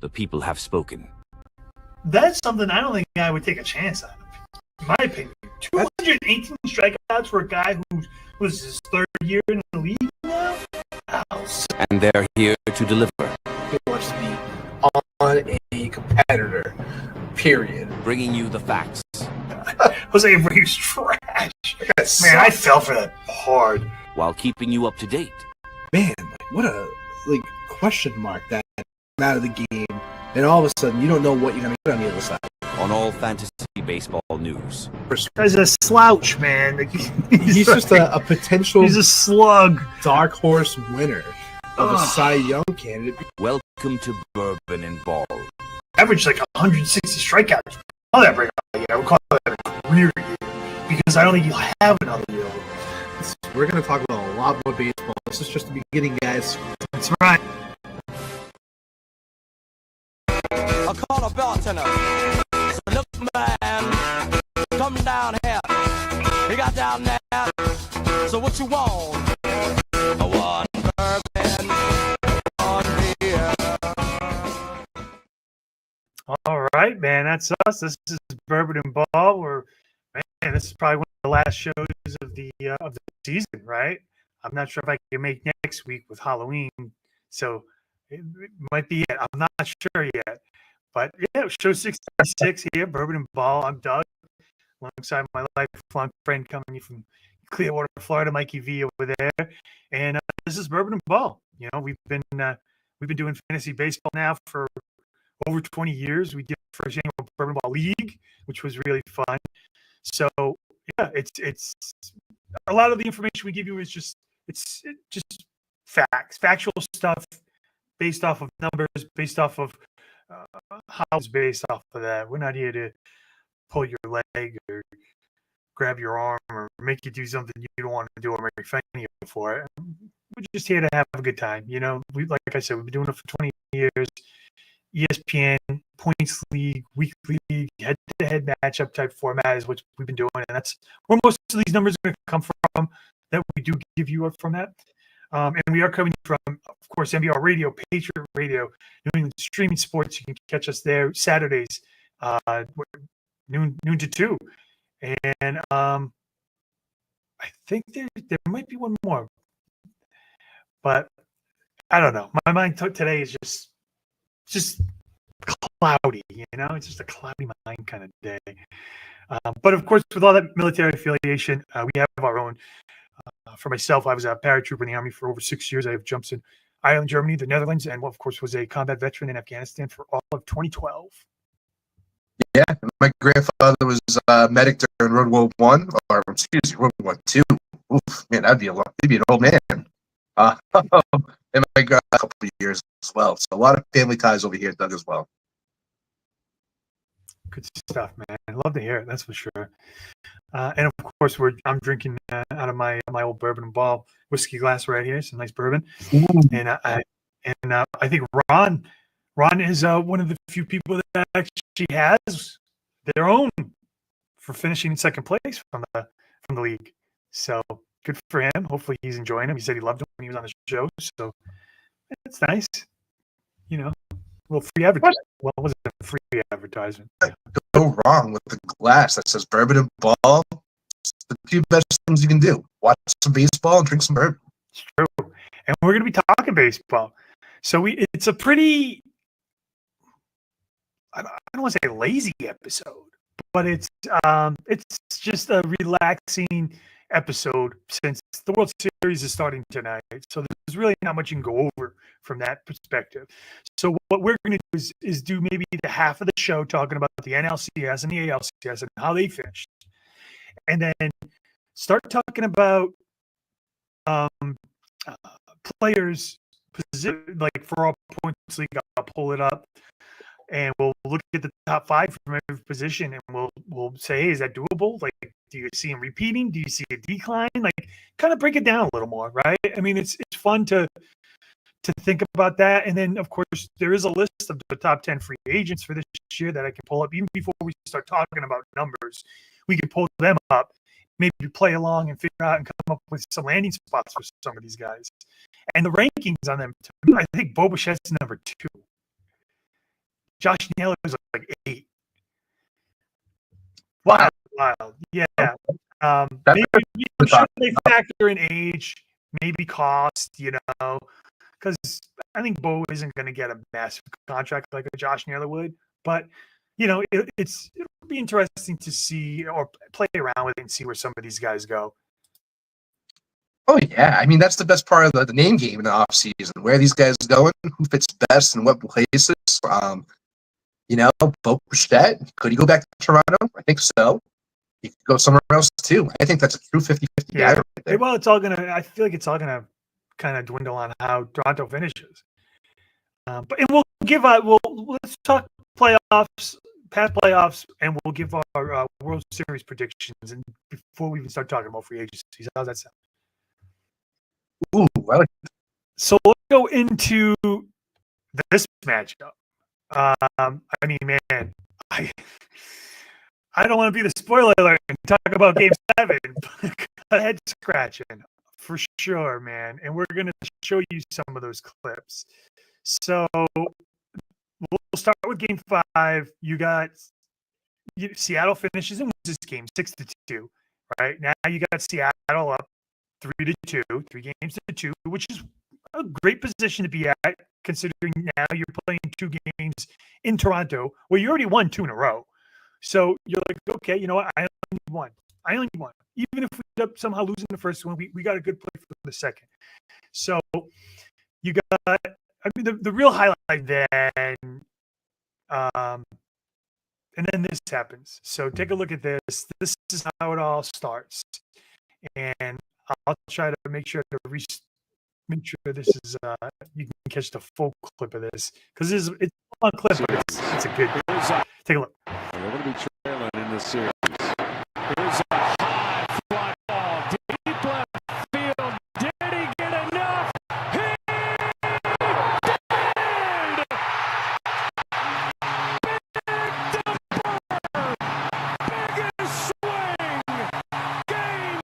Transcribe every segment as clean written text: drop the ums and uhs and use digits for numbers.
The people have spoken. That's something I don't think I would take a chance on. In my opinion, 218 strikeouts for a guy who was his third year in the league now. And they're here to deliver. He wants to be on a competitor. Period. Bringing you the facts. Jose Abreu's trash. Man, I fell for that hard. While keeping you up to date. Man, what a question mark that out of the game, and all of a sudden you don't know what you're going to get on the other side. On all fantasy baseball news. He's a slouch, man. He's just a potential. He's a slug. Dark horse winner of a Cy Young candidate. Welcome to Bourbon N Ball. Average 160 strikeouts. Call that breakout year. I would call that a career year because I don't think he'll have another year. We're going to talk about a lot more baseball. This is just the beginning, guys. That's right. I call a bartender. So look, man, come down here. He got down there. So what you want? I want bourbon on beer. All right, man. That's us. This is Bourbon N Ball. This is probably one of the last shows of the season, right? I'm not sure if I can make next week with Halloween, so it might be it. I'm not sure yet. But yeah, show 66 here, Bourbon N Ball. I'm Doug, alongside my lifelong friend coming from Clearwater, Florida, Mikey V over there. And this is Bourbon N Ball. You know, we've been doing fantasy baseball now for over 20 years. We did the first annual Bourbon N Ball League, which was really fun. So yeah, it's a lot of the information we give you is just facts, factual stuff based off of numbers, based off of how it's based off of that. We're not here to pull your leg or grab your arm or make you do something you don't want to do or make fun of you for it. We're just here to have a good time. You know, like I said, we've been doing it for 20 years. ESPN, points league, weekly league, head-to-head matchup type format is what we've been doing, and that's where most of these numbers are going to come from. That we do give you from that, and we are coming from, of course, NBR Radio, Patriot Radio, New England Streaming Sports. You can catch us there Saturdays, noon to 2, and I think there might be one more, but I don't know. My mind today is just cloudy, you know? It's just a cloudy mind kind of day. But of course, with all that military affiliation, we have our own. For myself, I was a paratrooper in the Army for over 6 years. I have jumps in Ireland, Germany, the Netherlands, and of course was a combat veteran in Afghanistan for all of 2012. Yeah, my grandfather was a medic during World War One, or excuse me, World War II. Oof, man, he'd be an old man. And my God, a couple of years as well. So a lot of family ties over here, Doug, as well. Good stuff, man. I love to hear it. That's for sure. And of course, I'm drinking out of my old Bourbon N Ball whiskey glass right here. Some nice bourbon. And I think Ron is one of the few people that actually has their own for finishing in second place from the league. So good for him. Hopefully he's enjoying him. He said he loved him when he was on the show. So it's nice. You know, a little free advertising. Well, it wasn't a free advertisement. Go wrong with the glass that says Bourbon N Ball. It's the two best things you can do. Watch some baseball and drink some bourbon. It's true. And we're going to be talking baseball. So it's a pretty, I don't want to say lazy episode, but it's just a relaxing episode since the World Series is starting tonight. So there's really not much you can go over from that perspective. So what we're going to do is do maybe the half of the show talking about the NLCS and the ALCS and how they finished. And then start talking about players, like for all points league, I'll pull it up. And we'll look at the top 5 from every position, and we'll say, hey, is that doable? Like, do you see him repeating? Do you see a decline? Like, kind of break it down a little more, right? I mean, it's fun to think about that. And then, of course, there is a list of the top 10 free agents for this year that I can pull up. Even before we start talking about numbers, we can pull them up, maybe play along and figure out and come up with some landing spots for some of these guys. And the rankings on them, I think Bo Bichette's number 2. Josh Naylor was like 8. Wow. Wild. Yeah. That's Maybe I'm sure thought. they factor in age, maybe cost, because I think Bo isn't going to get a massive contract like a Josh Naylor would. But, it'll be interesting to see or play around with it and see where some of these guys go. Oh yeah, I mean that's the best part of the name game in the off season. Where these guys going, who fits best in what places. Bo Bichette, could he go back to Toronto? I think so. He could go somewhere else too. I think that's a true 50-50 guy Yeah. right there. Well, I feel like it's all gonna kind of dwindle on how Toronto finishes. Let's talk playoffs, past playoffs, and we'll give our World Series predictions. And before we even start talking about free agencies, how's that sound? Ooh, I like So let's go into this matchup. I mean, man, I don't want to be the spoiler alert and talk about Game 7, but head scratching for sure, man. And we're gonna show you some of those clips. So we'll start with Game 5. Seattle finishes and wins this game 6-2. Right now, you got Seattle up 3-2, 3-2, which is a great position to be at, considering now you're playing 2 games in Toronto where you already won 2 in a row. So you're like, okay, you know what? I only need one. Even if we end up somehow losing the first one, we got a good play for the second. So you got, the real highlight then, and then this happens. So take a look at this. This is how it all starts. And I'll try to make sure make sure this is you can catch the full clip of this because it's a long clip, but it's a good. Take a look. They're going to be trailing in this series. Here's a high fly ball, deep left field. Did he get enough? He did! Big biggest swing. Game.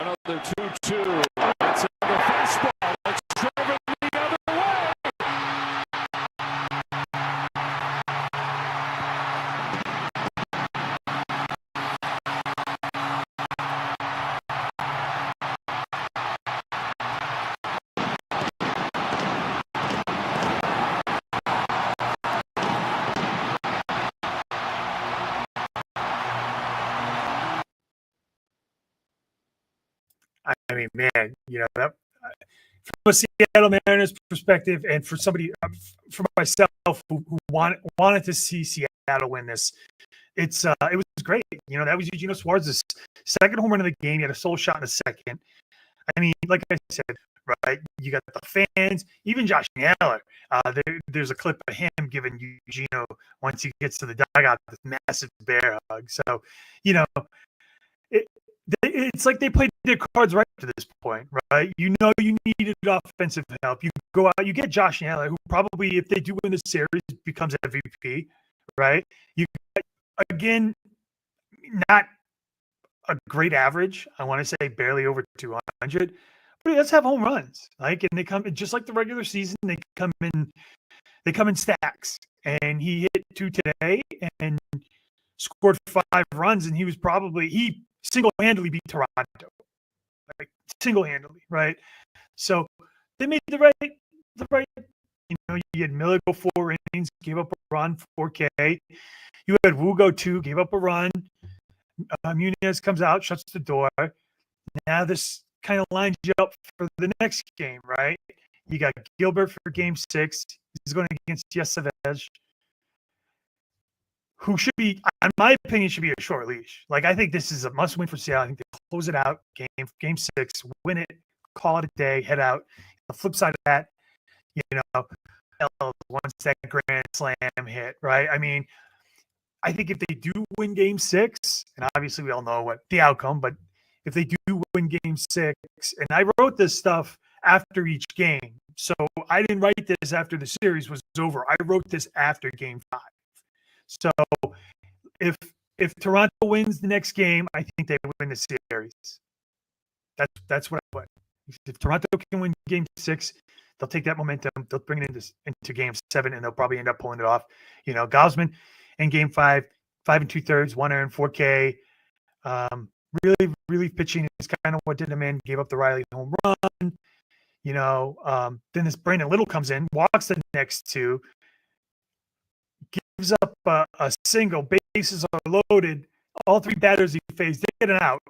Another 2-2. It's another fastball. It's driven the other way. I mean, man, that from a Seattle Mariners perspective, and for somebody, for myself who wanted to see Seattle win this, it was great. That was Eugenio Suarez's second home run of the game. He had a sole shot in the second. I mean, like I said, right? You got the fans, even Josh Naylor. There's a clip of him giving Eugenio once he gets to the dugout this massive bear hug. So, it's like they played their cards right to this point, right? You needed offensive help. You go out, you get Josh Naylor, who probably, if they do win the series, becomes MVP, right? You again, not a great average. I want to say barely over 200, but he does have home runs. And they come just like the regular season. They come in stacks, and he hit 2 today and scored 5 runs, and he single-handedly beat Toronto, single-handedly, right? So they made the right. You had Miller go 4 innings, gave up a run, 4K. You had Wu go 2, gave up a run. Muniz comes out, shuts the door. Now this kind of lines you up for the next game, right? You got Gilbert for Game 6. He's going against Yesavage, who should be, in my opinion, should be a short leash. I think this is a must-win for Seattle. I think they close it out, game 6, win it, call it a day, head out. The flip side of that, once that grand slam hit, right? I mean, I think if they do win Game 6, and obviously we all know what the outcome, but if they do win Game 6, and I wrote this stuff after each game, so I didn't write this after the series was over. I wrote this after Game 5. So if if Toronto wins the next game, I think they win the series. That's what I put. If Toronto can win Game 6, they'll take that momentum. They'll bring it into Game 7, and they'll probably end up pulling it off. Gausman in Game 5, 5 2/3, 1 earned, 4K. Really pitching is kind of what did him in. Gave up the Riley home run. Then this Brandon Little comes in, walks the next 2, gives up a single, bases are loaded. All 3 batters he faced, they get an out,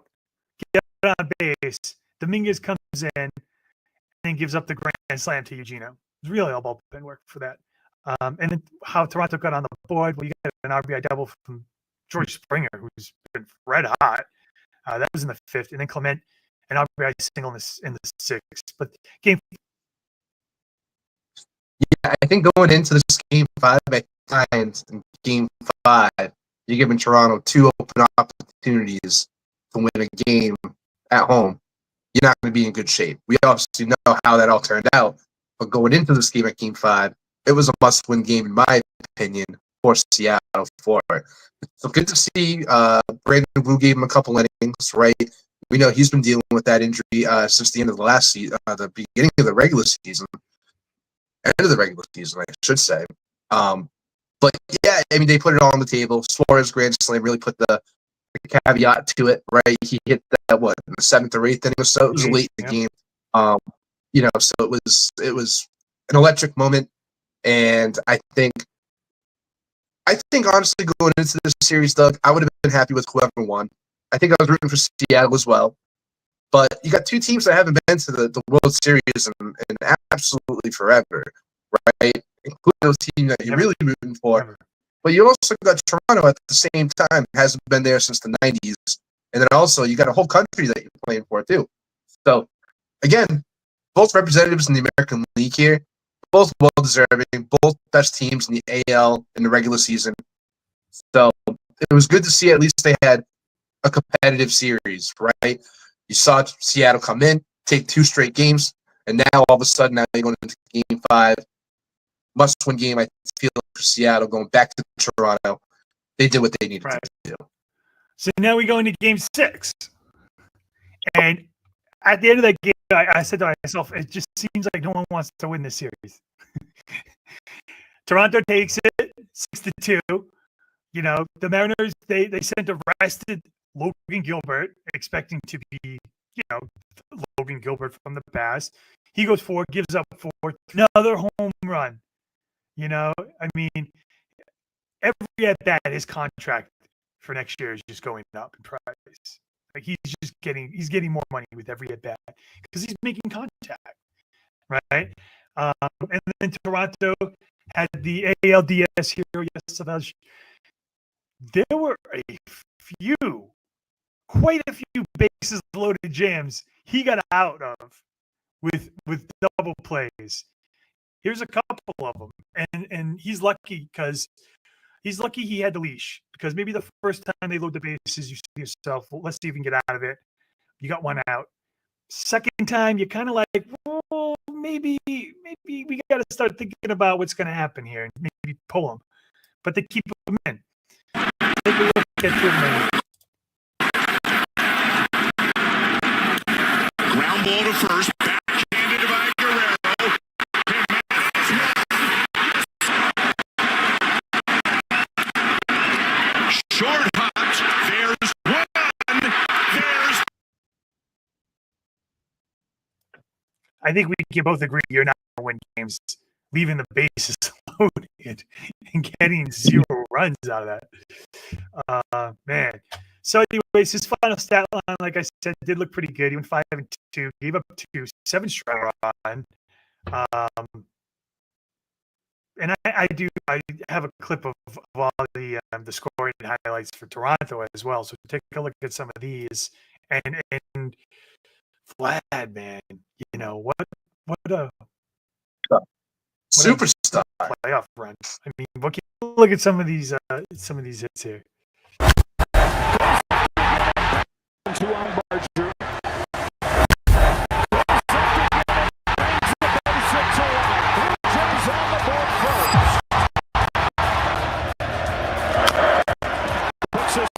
get on base. Dominguez comes in and then gives up the grand slam to Eugenio. It's really all bullpen work for that. And then how Toronto got on the board. Well, you got an RBI double from George Springer, who's been red hot. That was in the 5th, and then Clement, an RBI single in the 6th. But game. Yeah, I think going into this Game 5 at times, in Game 5, you're giving Toronto 2 open opportunities to win a game at home. You're not going to be in good shape. We obviously know how that all turned out, but going into this game at Game 5, it was a must-win game, in my opinion, for Seattle for it. So good to see Brandon Wu gave him a couple innings, right? We know he's been dealing with that injury since the end of the last season, the beginning of the regular season. End of the regular season, I should say. But yeah, I mean, they put it all on the table. Suarez grand slam really put the caveat to it, right? He hit that in the 7th or 8th inning or so. It was late in the game. So it was an electric moment, and I think honestly going into this series, Doug, I would have been happy with whoever won. I think I was rooting for Seattle as well. But you got 2 teams that haven't been to the World Series in absolutely forever, right? Including those teams that you're really rooting for. But you also got Toronto at the same time, hasn't been there since the 90s. And then also you got a whole country that you're playing for too. So, again, both representatives in the American League here, both well-deserving, both best teams in the AL in the regular season. So it was good to see at least they had a competitive series, right? You saw Seattle come in, take 2 straight games, and now all of a sudden, now you're going into Game 5. Must-win game, I feel, for Seattle, going back to Toronto. They did what they needed to do. So now we go into Game 6. And at the end of that game, I said to myself, it just seems like no one wants to win this series. Toronto takes it 6-2. The Mariners, they sent a rested Logan Gilbert, expecting to be, Logan Gilbert from the past. He goes 4, gives up 4, another home run. I mean, every at bat, his contract for next year is just going up in price. Like he's getting more money with every at bat because he's making contact, right? And then Toronto had the ALDS here. Yes, there were quite a few bases loaded jams he got out of with double plays. Here's a couple of them, and he's lucky because he had the leash, because maybe the first time they load the bases, you say to yourself, well, let's see if we can get out of it. You got 1 out. Second time, you're kind of like, well, maybe we got to start thinking about what's going to happen here and maybe pull him. But they keep him in. Take a look at him. Ground ball to first, backhanded by Guerrero. Short hops. There's 1. There's. I think we can both agree you're not going to win games leaving the bases loaded and getting 0 runs out of that. Man. So anyways, his final stat line, like I said, did look pretty good. He went 5-2, gave up 2, 7-strike run. And I have a clip of all the scoring highlights for Toronto as well. So take a look at some of these. And Vlad, man, what a superstar playoff run. I mean, look at some of these hits here. Puts us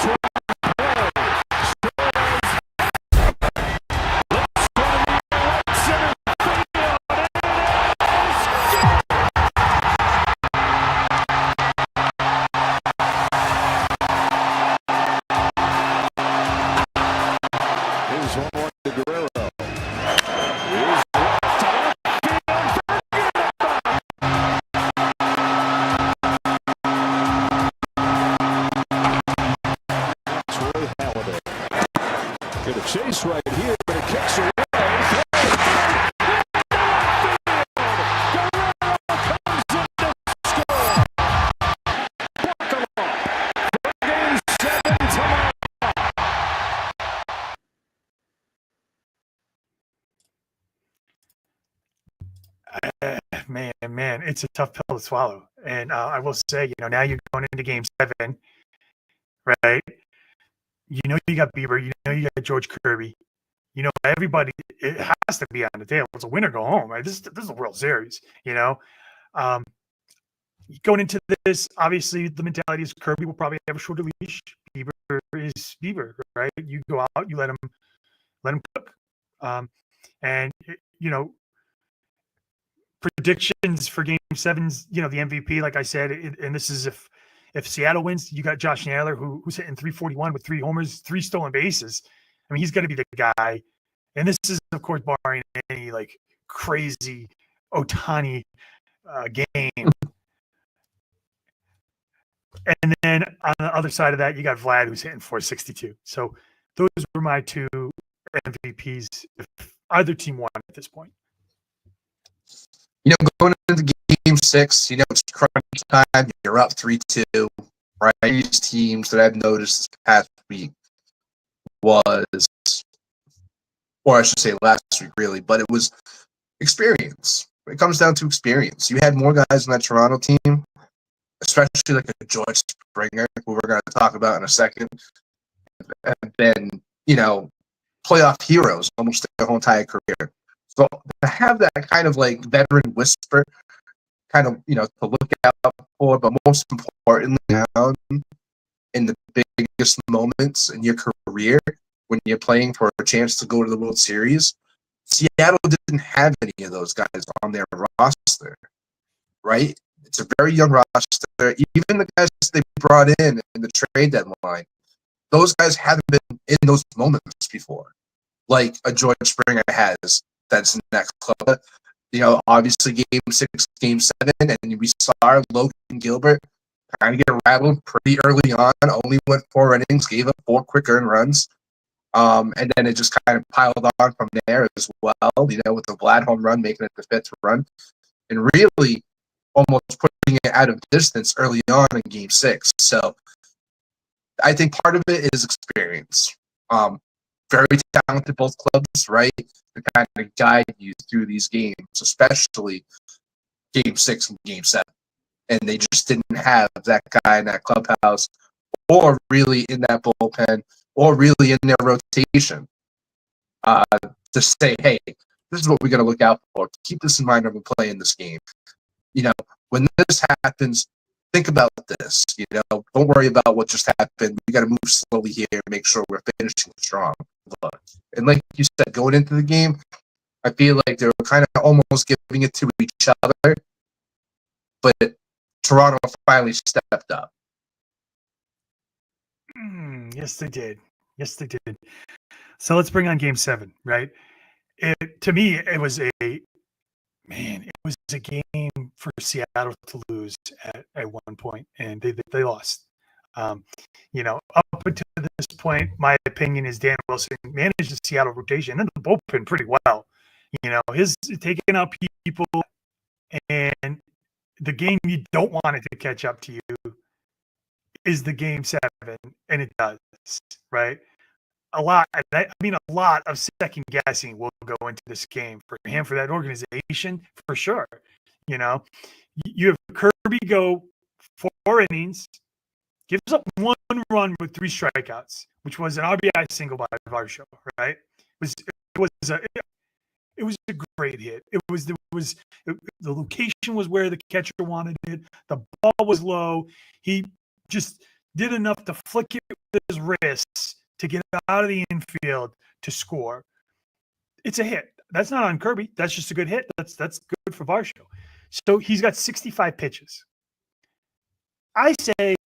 chase right here, but it kicks away. Man, it's a tough pill to swallow. And I will say, now you're going into Game 7, right? You got Bieber, you got George Kirby. Everybody, it has to be on the table. It's a win or go home, right? This is a World Series, Going into this, obviously, the mentality is Kirby will probably have a shorter leash. Bieber is Bieber, right? You go out, you let him cook. And, predictions for Game 7's, the MVP, like I said, and this is if Seattle wins, you got Josh Naylor, who's hitting 341 with 3 homers, 3 stolen bases. I mean, he's going to be the guy. And this is, of course, barring any crazy Ohtani game. And then on the other side of that, you got Vlad, who's hitting 462. So those were my 2 MVPs if either team won at this point. Going into Game 6, it's crunch time. You're up 3-2. Right? These teams that I've noticed this past week was, or I should say last week, really, but it was experience. It comes down to experience. You had more guys on that Toronto team, especially like a George Springer, who we're going to talk about in a second, have been, playoff heroes almost their whole entire career. So to have that kind of veteran whisper, kind of, to look out for, but most importantly, in the biggest moments in your career, when you're playing for a chance to go to the World Series, Seattle didn't have any of those guys on their roster, right? It's a very young roster. Even the guys they brought in the trade deadline, those guys haven't been in those moments before, like a George Springer has. That's next club. Obviously Game 6, Game 7, and we saw Logan Gilbert kind of get rattled pretty early on, only went 4 innings, gave up 4 quick earned runs. And then it just kind of piled on from there as well, with the Vlad home run, making it the 5th run, and really almost putting it out of distance early on in Game 6. So I think part of it is experience. Very talented both clubs, right? To kind of guide you through these games, especially Game 6 and Game 7. And they just didn't have that guy in that clubhouse or really in that bullpen or really in their rotation to say, hey, this is what we got to look out for. Keep this in mind when we're playing this game. When this happens, think about this. Don't worry about what just happened. We got to move slowly here and make sure we're finishing strong. And like you said, going into the game, I feel like they were kind of almost giving it to each other, but Toronto finally stepped up. Yes, they did. So let's bring on Game 7, right? To me, it was a game for Seattle to lose at one point, and they lost. Up until this point, my opinion is Dan Wilson managed the Seattle rotation and the bullpen pretty well. His taking out people, and the game you don't want it to catch up to you is the Game 7, and it does, right? A lot of second guessing will go into this game for him, for that organization, for sure. You have Kirby go 4 innings, gives up 1 run with 3 strikeouts, which was an RBI single by Varsho, right? It was a great hit. The location was where the catcher wanted it. The ball was low. He just did enough to flick it with his wrists to get out of the infield to score. It's a hit. That's not on Kirby. That's just a good hit. That's good for Varsho. So he's got 65 pitches. I say,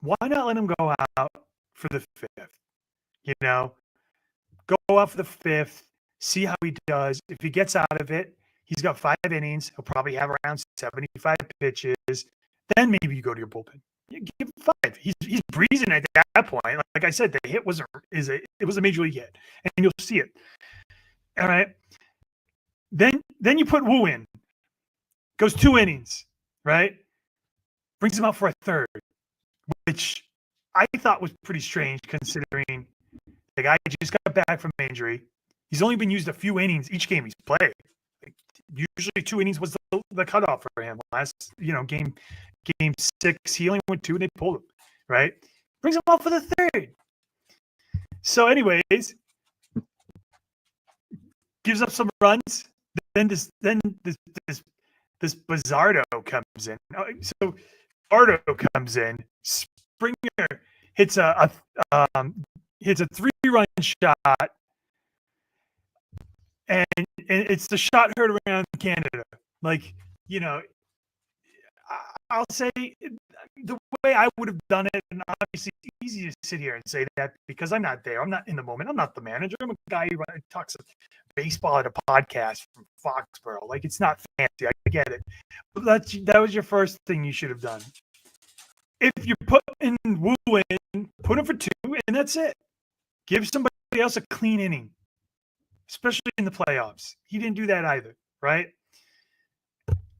why not let him go out for the 5th? Go out for the 5th, see how he does. If he gets out of it, he's got 5 innings. He'll probably have around 75 pitches. Then maybe you go to your bullpen. You give him 5. He's breezing at that point. Like I I said, the hit was a major league hit, and you'll see it. All right. Then you put Wu in, goes 2 innings, right? Brings him out for a third, which I thought was pretty strange considering the guy just got back from injury. He's only been used a few innings each game he's played. Like, usually 2 innings was the cutoff for him. Last, game 6, he only went 2 and they pulled him, right? Brings him out for the third. So, anyways, gives up some runs. Then this Bizardo comes in. So Bizardo comes in. Springer hits a 3-run shot, and it's the shot heard around Canada. Like, I'll say the way I would have done it, and obviously it's easy to sit here and say that because I'm not there. I'm not in the moment. I'm not the manager. I'm a guy who talks baseball at a podcast from Foxborough. Like, it's not fancy. I get it. But that was your first thing you should have done. If you put in Wu in, put him for 2, and that's it. Give somebody else a clean inning, especially in the playoffs. He didn't do that either, right?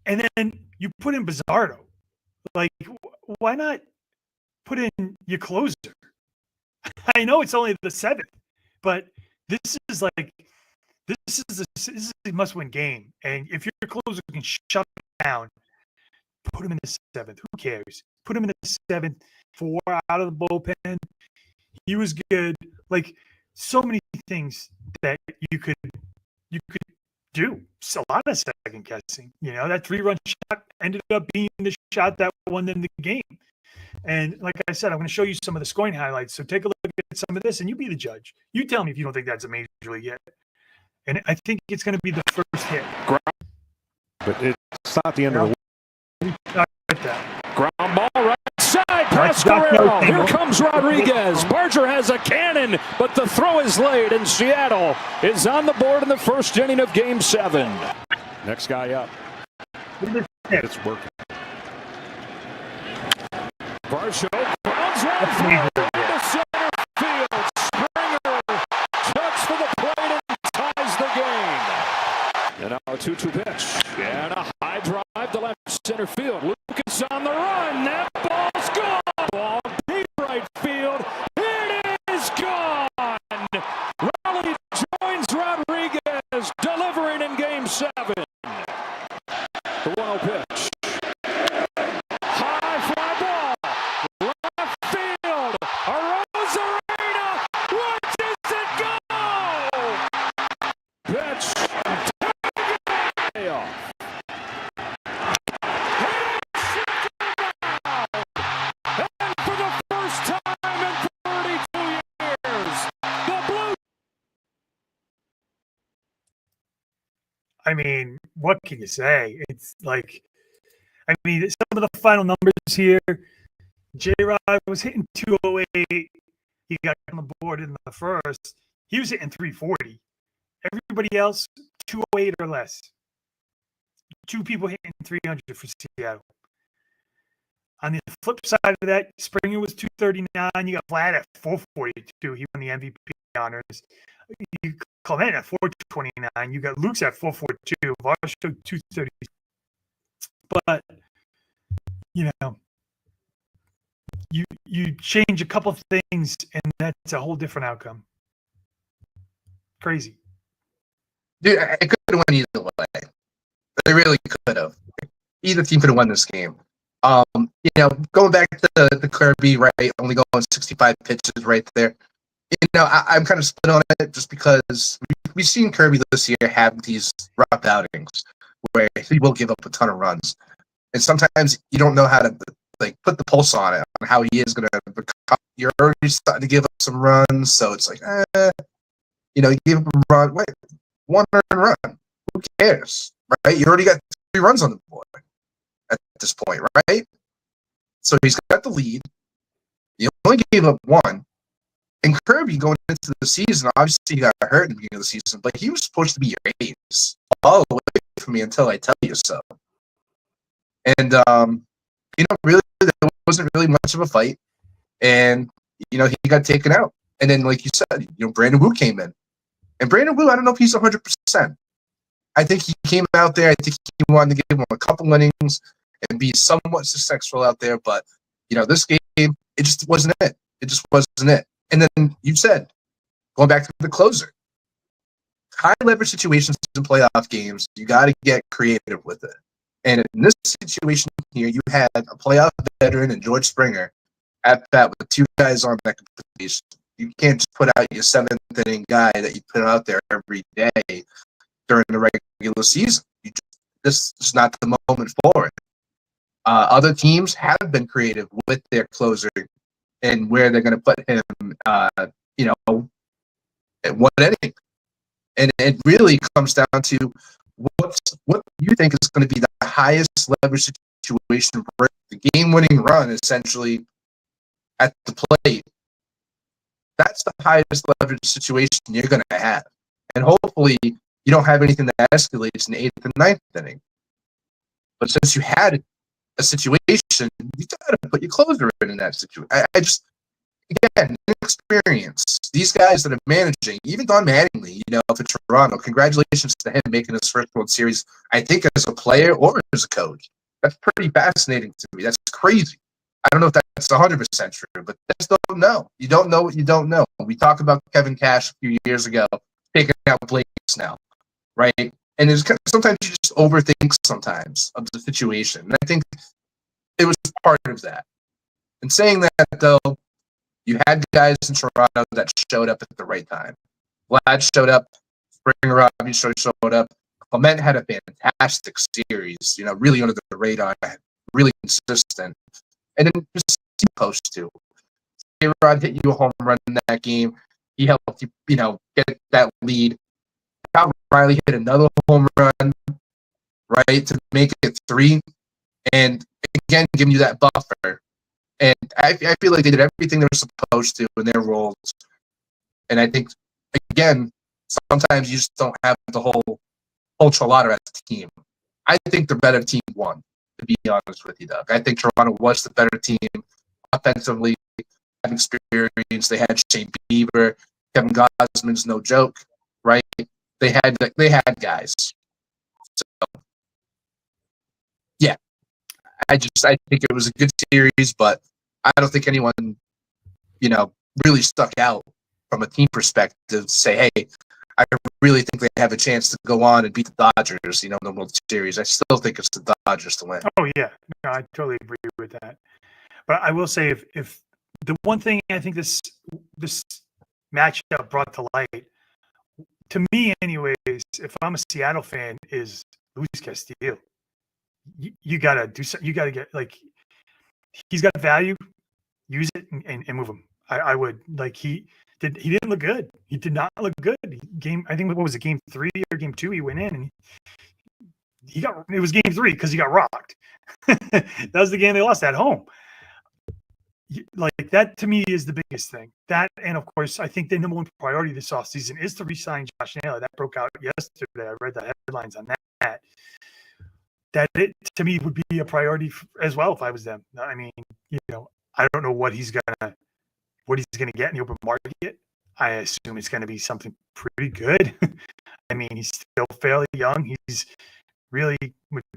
And then you put in Bizardo. Like, why not put in your closer? I know it's only the 7th, but this is a must-win game. And if your closer can shut him down, put him in the 7th. Who cares? Put him in the 7th, 4 out of the bullpen. He was good. Like, so many things that you could do. It's a lot of second guessing. That 3-run shot ended up being the shot that won them the game. And like I said, I'm going to show you some of the scoring highlights. So take a look at some of this, and you be the judge. You tell me if you don't think that's a major league hit. And I think it's going to be the first hit. But it's not the end of the Ground ball right side past Guerrero. Here comes Rodriguez. Barger has a cannon, but the throw is late, and Seattle is on the board in the first inning of Game 7. Next guy up. It's working. Barger grounds right through into center field. Springer checks for the plate and ties the game. And now a 2-2 pitch. And a high drive to left center field. Lucas on the run. That ball's gone. Ball deep right field. It is gone. Raleigh joins Rodriguez, delivering in Game 7. The 1-0 pitch. High fly ball. Left field. Arozarena. Watches it go. Pitch. Payoff. I mean, what can you say? It's like, some of the final numbers here. J-Rod was hitting 208. He got on the board in the first. He was hitting 340. Everybody else, 208 or less. 2 people hitting 300 for Seattle. On the flip side of that, Springer was 239. You got Vlad at 442. He won the MVP honors. You Clement at 429. You got Luke's at 442. Varsho 230. But you change a couple of things, and that's a whole different outcome. Crazy. Dude, it could have went either way. They really could have. Either team could have won this game. Going back to the Kirby, right, only going 65 pitches right there. I'm kind of split on it just because we've seen Kirby this year have these rough outings where he will give up a ton of runs. And sometimes you don't know how to put the pulse on it, on how he is going to become. You're already starting to give up some runs, so it's like, you give up a run. Wait, 1 earned run. Who cares, right? You already got 3 runs on the board at this point, right? So he's got the lead. You only gave up 1. And Kirby going into the season, obviously he got hurt in the beginning of the season, but he was supposed to be your ace all the way from me until I tell you so. And, really, there wasn't really much of a fight. And, he got taken out. And then, like you said, Brandon Wu came in. And Brandon Wu, I don't know if he's 100%. I think he came out there. I think he wanted to give him a couple innings and be somewhat successful out there. But, this game, it just wasn't it. It just wasn't it. And then you said, going back to the closer, high leverage situations in playoff games, you got to get creative with it. And in this situation here, you had a playoff veteran and George Springer at bat with two guys on that completion. You can't just put out your seventh inning guy that you put out there every day during the regular season. This is not the moment for it. Other teams have been creative with their closer and where they're going to put him, at what inning. And it really comes down to what you think is going to be the highest leverage situation for the game-winning run, essentially, at the plate. That's the highest leverage situation you're going to have. And hopefully you don't have anything that escalates in the 8th and 9th inning. But since you had a situation, you got to put your closer in that situation. I just, again, inexperience. These guys that are managing, even Don Mattingly, for Toronto, congratulations to him making his first World Series, I think as a player or as a coach. That's pretty fascinating to me. That's crazy. I don't know if that's 100% true, but I just don't know. You don't know what you don't know. We talked about Kevin Cash a few years ago, taking out Blake Snell, right? And there's sometimes you just overthink sometimes of the situation. And I think it was part of that. And saying that, though, you had guys in Toronto that showed up at the right time. Vlad showed up. Springer Robbie showed up. Clement had a fantastic series, really under the radar, really consistent. And then just post to. A-Rod hit you a home run in that game. He helped you, get that lead. Cal Riley hit another home run, right, to make it 3. And again, giving you that buffer. And I feel like they did everything they were supposed to in their roles. And I think, again, sometimes you just don't have the whole ultra-lotta as a team. I think the better team won, to be honest with you, Doug. I think Toronto was the better team offensively, had experience. They had Shane Bieber. Kevin Gausman's no joke, right? They had guys. So, yeah. I think it was a good series, but I don't think anyone, really stuck out from a team perspective to say, hey, I really think they have a chance to go on and beat the Dodgers, in the World Series. I still think it's the Dodgers to win. Oh, yeah. No, I totally agree with that. But I will say if the one thing I think this matchup brought to light, to me anyways, if I'm a Seattle fan, is Luis Castillo. You got to do something. You got to get, he's got value. Use it and move him. I would. He didn't look good. He did not look good. I think, what was it, game 3 or game 2? He went in and it was game 3 because he got rocked. That was the game they lost at home. That to me is the biggest thing. That, and of course, I think the number one priority this offseason is to re-sign Josh Naylor. That broke out yesterday. I read the headlines on that. That it to me would be a priority as well if I was them. I mean, I don't know what he's gonna get in the open market. I assume it's gonna be something pretty good. I mean, he's still fairly young. He's really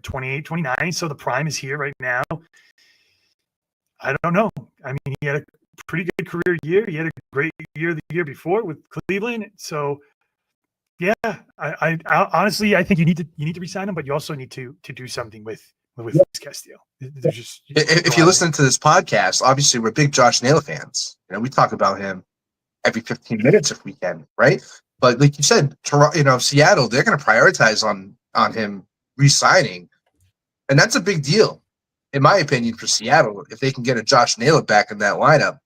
28, 29, so the prime is here right now. I don't know. I mean, he had a pretty good career year. He had a great year the year before with Cleveland. So, yeah, I honestly, I think you need to resign him, but you also need to do something with Castillo. If you listen to this podcast, obviously we're big Josh Naylor fans. We talk about him every 15 minutes if we can, right? But like you said, Toronto, Seattle, they're going to prioritize on him re-signing, and that's a big deal, in my opinion, for Seattle. If they can get a Josh Naylor back in that lineup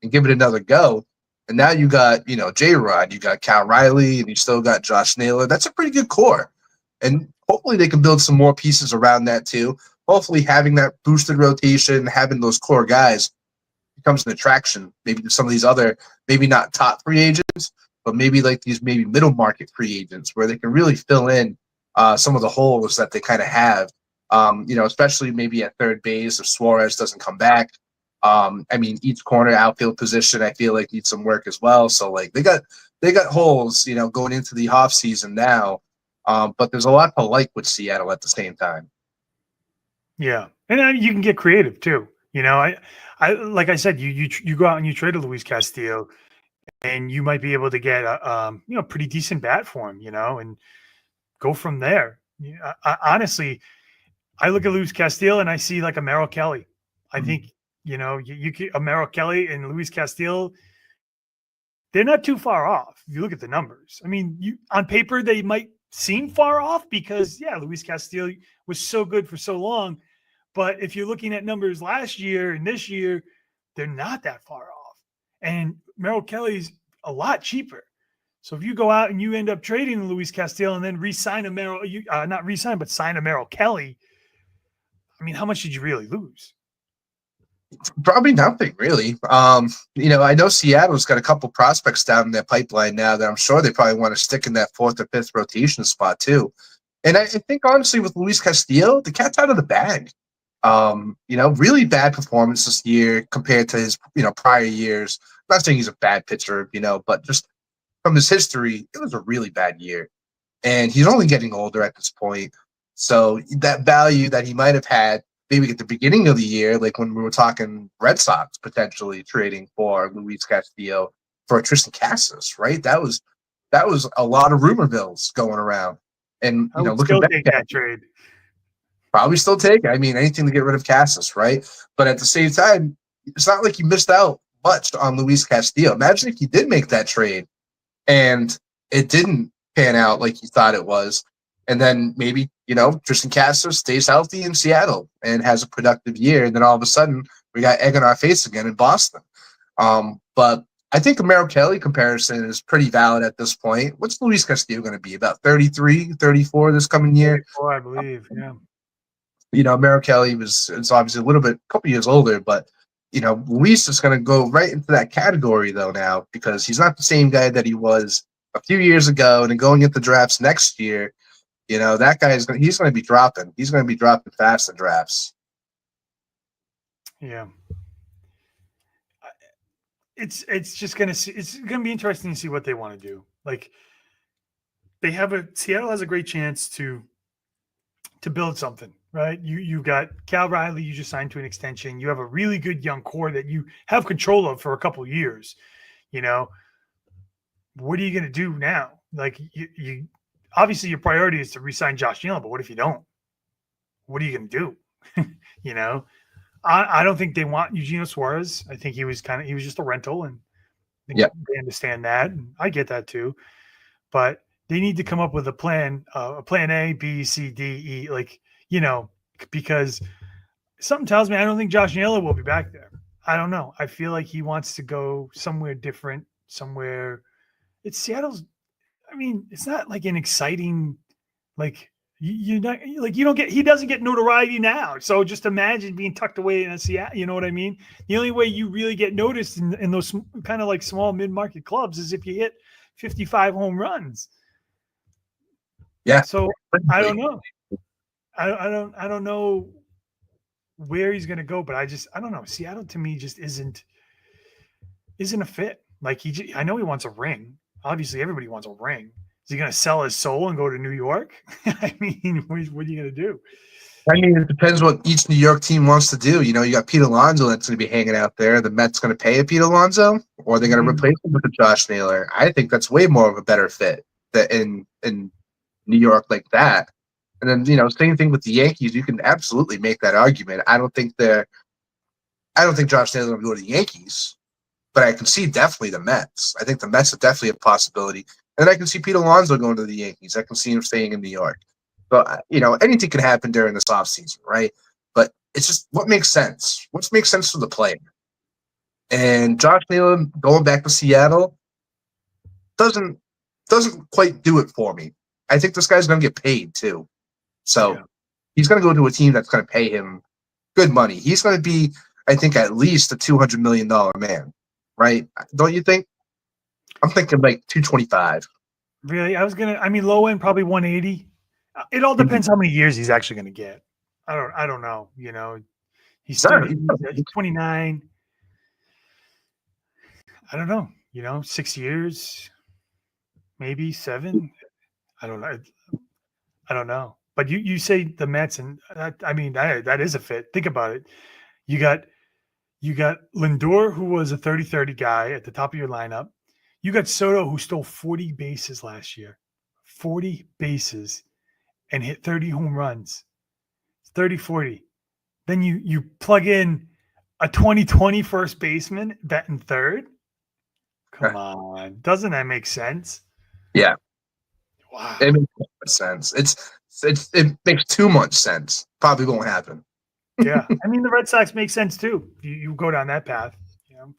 and give it another go, and now you got J-Rod, you got Cal Riley, and you still got Josh Naylor. That's a pretty good core, and hopefully they can build some more pieces around that too. Hopefully having that boosted rotation, having those core guys becomes an attraction maybe to some of these other, maybe not top free agents, but maybe these middle market free agents where they can really fill in some of the holes that they kind of have, especially maybe at third base if Suarez doesn't come back. I mean, each corner outfield position I feel like needs some work as well. So like they got holes, going into the off season now. But there's a lot to like with Seattle at the same time. Yeah, and you can get creative too. I like I said, you go out and you trade a Luis Castillo, and you might be able to get a pretty decent bat for him, and go from there. Honestly, I look at Luis Castillo and I see like a Merrill Kelly. I think you could, a Merrill Kelly and Luis Castillo, they're not too far off. If you look at the numbers, I mean, on paper they might seem far off because Luis Castillo was so good for so long. But if you're looking at numbers last year and this year, they're not that far off. And Merrill Kelly's a lot cheaper. So if you go out and you end up trading Luis Castillo and then re-sign a Merrill, not re-sign, but sign a Merrill Kelly, I mean, how much did you really lose? Probably nothing, really. I know Seattle's got a couple prospects down in their pipeline now that I'm sure they probably want to stick in that 4th or 5th rotation spot too. And I think honestly with Luis Castillo, the cat's out of the bag. Really bad performance this year compared to his, prior years. I'm not saying he's a bad pitcher, but just from his history, it was a really bad year. And he's only getting older at this point. So that value that he might have had maybe at the beginning of the year, like when we were talking Red Sox potentially trading for Luis Castillo for Tristan Casas, right? That was a lot of rumor bills going around. And I would looking still back take at that trade. probably still take it. I mean, anything to get rid of Casas, right? But at the same time, it's not like you missed out much on Luis Castillo. Imagine if you did make that trade and it didn't pan out like you thought it was. And then maybe, Tristan Casas stays healthy in Seattle and has a productive year. And then all of a sudden we got egg on our face again in Boston. But I think the Merrill Kelly comparison is pretty valid at this point. What's Luis Castillo going to be? About 33, 34 this coming year? 34, I believe, yeah. Merrill Kelly is obviously a couple years older, but Luis is going to go right into that category though now because he's not the same guy that he was a few years ago. And then going into drafts next year, that guy he's going to be dropping. He's going to be dropping fast in drafts. Yeah. It's going to be interesting to see what they want to do. Like Seattle has a great chance to build something, right? You got Cal Riley, you just signed to an extension. You have a really good young core that you have control of for a couple of years. What are you going to do now? Like you obviously your priority is to re-sign Josh Allen, but what if you don't? What are you going to do? I don't think they want Eugenio Suarez. I think he was just a rental, and they understand that. And I get that too, but they need to come up with a plan A, B, C, D, E, because something tells me I don't think Josh Allen will be back there. I don't know. I feel like he wants to go somewhere different, somewhere. It's Seattle's. I mean, it's not like an exciting, you don't get. He doesn't get notoriety now. So just imagine being tucked away in a Seattle. You know what I mean? The only way you really get noticed in those kind of like small mid-market clubs is if you hit 55 home runs. Yeah. So I don't know. I don't know where he's going to go, but I don't know. Seattle to me just isn't a fit. I know he wants a ring. Obviously, everybody wants a ring. Is he going to sell his soul and go to New York? I mean, what are you going to do? I mean, it depends what each New York team wants to do. You got Pete Alonso that's going to be hanging out there. The Mets going to pay a Pete Alonso, or they're going to replace him with a Josh Naylor. I think that's way more of a better fit in New York like that. And then, same thing with the Yankees. You can absolutely make that argument. I don't think Josh Naylor will go to the Yankees, but I can see definitely the Mets. I think the Mets are definitely a possibility. And I can see Pete Alonso going to the Yankees. I can see him staying in New York. But, anything can happen during this offseason, right? But it's just what makes sense. What makes sense for the player? And Josh Naylor going back to Seattle doesn't quite do it for me. I think this guy's going to get paid too. So he's going to go to a team that's going to pay him good money. He's going to be, I think, at least a $200 million man, right? Don't you think? I'm thinking like 225. Really? Low end probably 180. It all depends how many years he's actually going to get. I don't know. He's No, 30, he's 29. I don't know, 6 years, maybe 7. I don't know. I don't know. But you say the Mets, and that is a fit. Think about it. You got Lindor, who was a 30-30 guy at the top of your lineup. You got Soto, who stole 40 bases last year. 40 bases and hit 30 home runs. 30-40. Then you plug in a 2020 first baseman batting third. Come on. Doesn't that make sense? Yeah. Wow. It makes too much sense. It makes too much sense. Probably won't happen. Yeah. I mean, the Red Sox make sense too. You go down that path.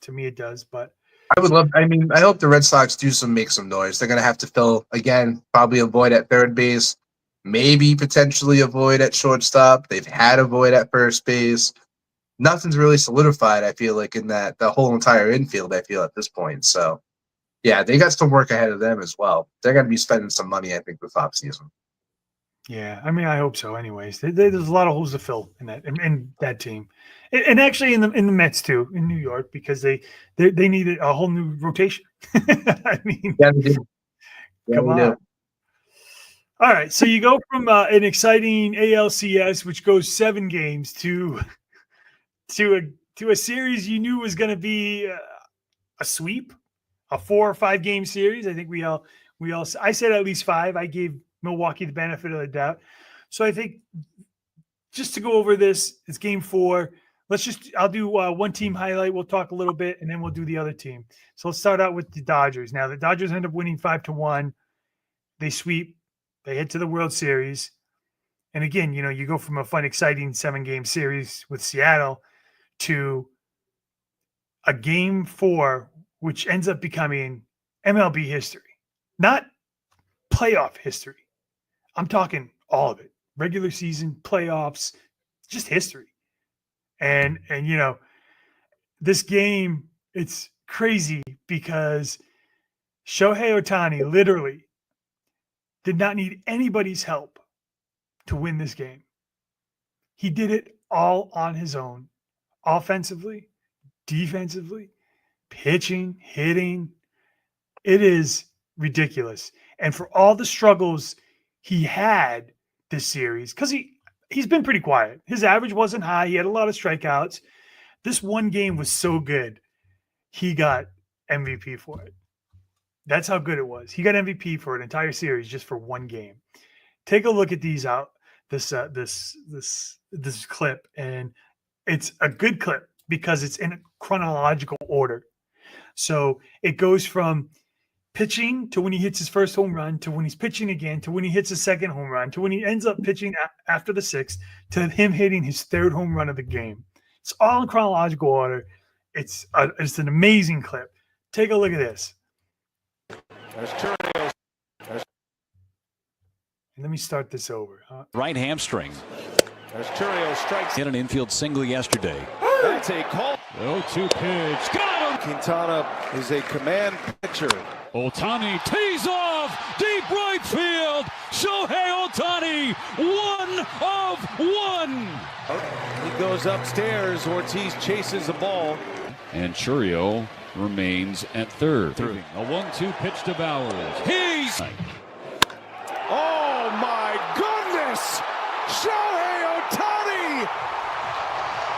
To me it does, but I hope the Red Sox make some noise. They're gonna have to fill again, probably a void at third base, maybe potentially a void at shortstop. They've had a void at first base. Nothing's really solidified, I feel like, in the whole entire infield, I feel, at this point. So yeah, they got some work ahead of them as well. They're gonna be spending some money, I think, this offseason. yeah, I hope so. Anyways, there's a lot of holes to fill in that team, and actually in the Mets too, in New York, because they needed a whole new rotation. I mean, Yeah, they do. come on. All right, so you go from an exciting ALCS, which goes 7 games, to a series you knew was going to be a sweep, a 4 or 5 game series. I think we all I said at least 5. I gave Milwaukee the benefit of the doubt. So I think just to go over this, it's game 4. I'll do one team highlight. We'll talk a little bit, and then we'll do the other team. So let's start out with the Dodgers. Now the Dodgers end up winning 5-1. They sweep. They head to the World Series. And again, you go from a fun, exciting 7-game series with Seattle to a game 4, which ends up becoming MLB history, not playoff history. I'm talking all of it: regular season, playoffs, just history. And this game, it's crazy because Shohei Ohtani literally did not need anybody's help to win this game. He did it all on his own, offensively, defensively, pitching, hitting. It is ridiculous. And for all the struggles he had this series, because he's been pretty quiet. His average wasn't high. He had a lot of strikeouts. This one game was so good, he got MVP for it. That's how good it was. He got MVP for an entire series just for one game. Take a look at this clip, and it's a good clip because it's in chronological order. So it goes from pitching to when he hits his first home run, to when he's pitching again, to when he hits his second home run, to when he ends up pitching after the 6th, to him hitting his 3rd home run of the game. It's all in chronological order. It's an amazing clip. Take a look at this. And let me start this over. Right hamstring. As Churio strikes. Hit an infield single yesterday. That's a call. 0-2 pitch. Got him! Quintana is a command pitcher. Ohtani tees off. Deep right field. Shohei Ohtani. 1 of 1. He goes upstairs. Ortiz chases the ball. And Churio remains at third. A 1-2 pitch to Bowers. He's... Oh my goodness! Shohei Ohtani!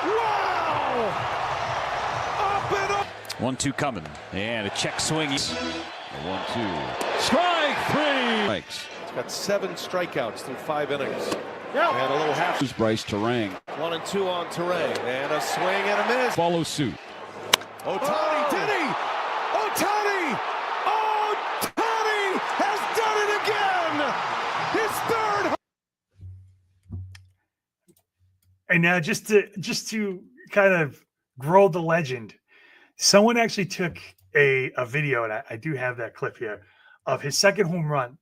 Wow! Up and up! 1-2 coming. And a check swing. A 1-2. Strike 3. Strikes. He's got 7 strikeouts through 5 innings. And a little half. Here's Bryce Terang. 1-2 on Terang. And a swing and a miss. Follow suit. Ohtani, did he? Ohtani! Ohtani has done it again! His 3rd. And now just to kind of grow the legend, someone actually took a video, and I do have that clip here, of his 2nd home run,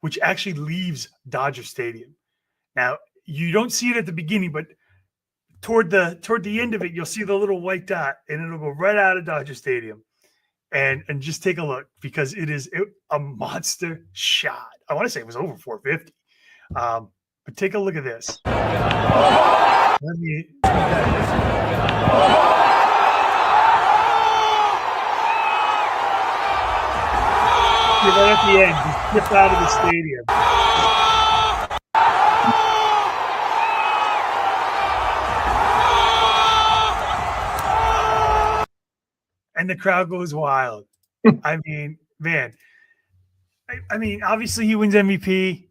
which actually leaves Dodger Stadium. Now, you don't see it at the beginning, but toward the end of it, you'll see the little white dot, and it'll go right out of Dodger Stadium. And just take a look, because it is a monster shot. I want to say it was over 450. But take a look at this. Let me. Right at the end, he slipped out of the stadium. And the crowd goes wild. I mean, man. I mean, obviously he wins MVP.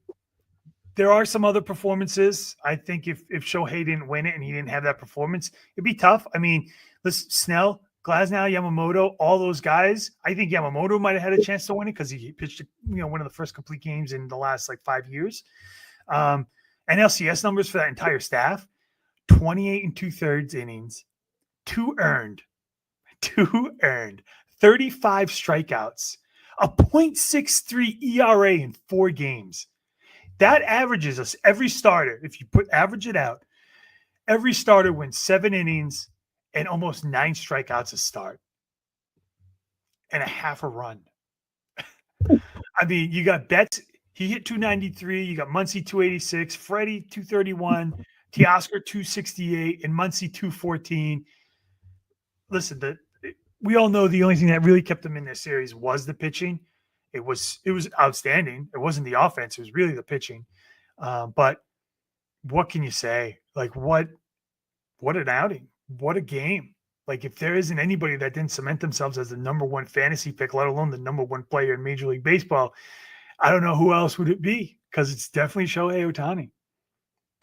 There are some other performances. I think if Shohei didn't win it and he didn't have that performance, it'd be tough. I mean, listen, Snell, Glasnow, Yamamoto, all those guys. I think Yamamoto might have had a chance to win it because he pitched, one of the first complete games in the last 5 years. NLCS numbers for that entire staff: 28 and 2/3 innings, 2 earned, 35 strikeouts, a .63 ERA in 4 games. That averages us every starter. If you average it out, every starter wins 7 innings and almost 9 strikeouts a start and a half a run. I mean, you got Betts, he hit 293. You got Muncy 286, Freddie 231, Teoscar 268, and Muncy 214. Listen, we all know the only thing that really kept them in this series was the pitching. It was outstanding. It wasn't the offense. It was really the pitching. But what can you say? What an outing. What a game. If there isn't anybody that didn't cement themselves as the number 1 fantasy pick, let alone the number 1 player in Major League Baseball, I don't know who else would it be, because it's definitely Shohei Ohtani.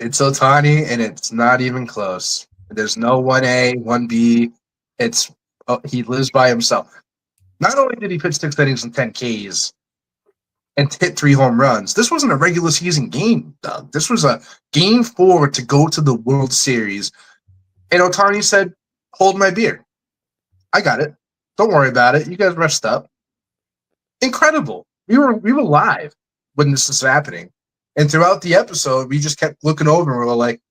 It's Ohtani, and it's not even close. There's no 1A, 1B. He lives by himself. Not only did he pitch 6 innings and 10 Ks and hit 3 home runs, this wasn't a regular season game, Doug. This was a game 4 to go to the World Series. And Ohtani said, "Hold my beer. I got it. Don't worry about it. You guys rest up." Incredible. We were live when this was happening. And throughout the episode, we just kept looking over and we were like,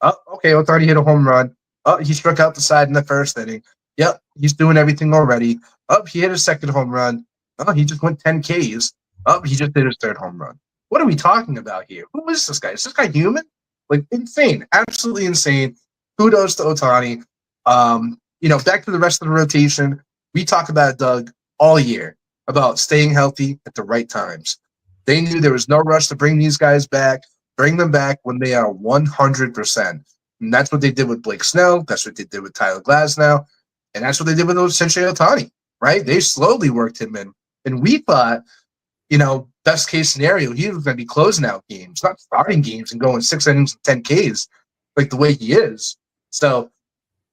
"Oh, okay, Ohtani hit a home run. Oh, he struck out the side in the first inning. Yep, he's doing everything already. Oh, he hit a second home run. Oh, he just went 10 Ks. Oh, he just hit his 3rd home run. What are we talking about here? Who is this guy? Is this guy human? Insane. Absolutely insane. Kudos to Ohtani. Back to the rest of the rotation. We talk about it, Doug, all year about staying healthy at the right times. They knew there was no rush to bring these guys back, bring them back when they are 100%. And that's what they did with Blake Snell. That's what they did with Tyler Glasnow. And that's what they did with Shohei Ohtani, right? They slowly worked him in. And we thought, best case scenario, he was going to be closing out games, not starting games and going 6 innings and 10 Ks like the way he is. So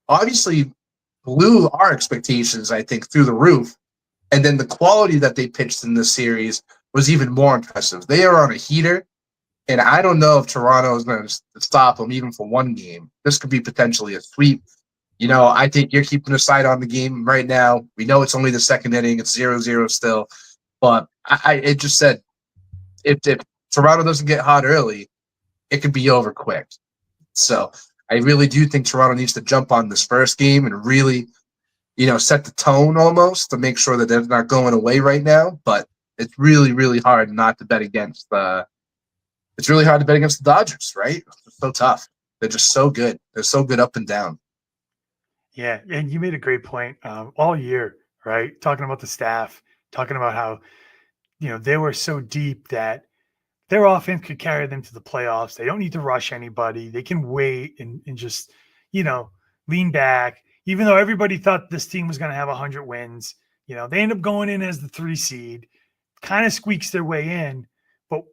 obviously blew our expectations, I think, through the roof. And then the quality that they pitched in this series was even more impressive. They are on a heater, and I don't know if Toronto is going to stop them even for 1 game. This could be potentially a sweep. I think you're keeping a sight on the game right now. We know it's only the 2nd inning. It's 0-0 still. But it just said if Toronto doesn't get hot early, it could be over quick. So I really do think Toronto needs to jump on this first game and really, set the tone almost to make sure that they're not going away right now. But it's really, really hard not to bet against it's really hard to bet against the Dodgers, right? It's so tough. They're just so good. They're so good up and down. Yeah, and you made a great point all year, right? Talking about the staff, talking about how, they were so deep that their offense could carry them to the playoffs. They don't need to rush anybody. They can wait and just, lean back. Even though everybody thought this team was going to have 100 wins, they end up going in as the 3 seed, kind of squeaks their way in. But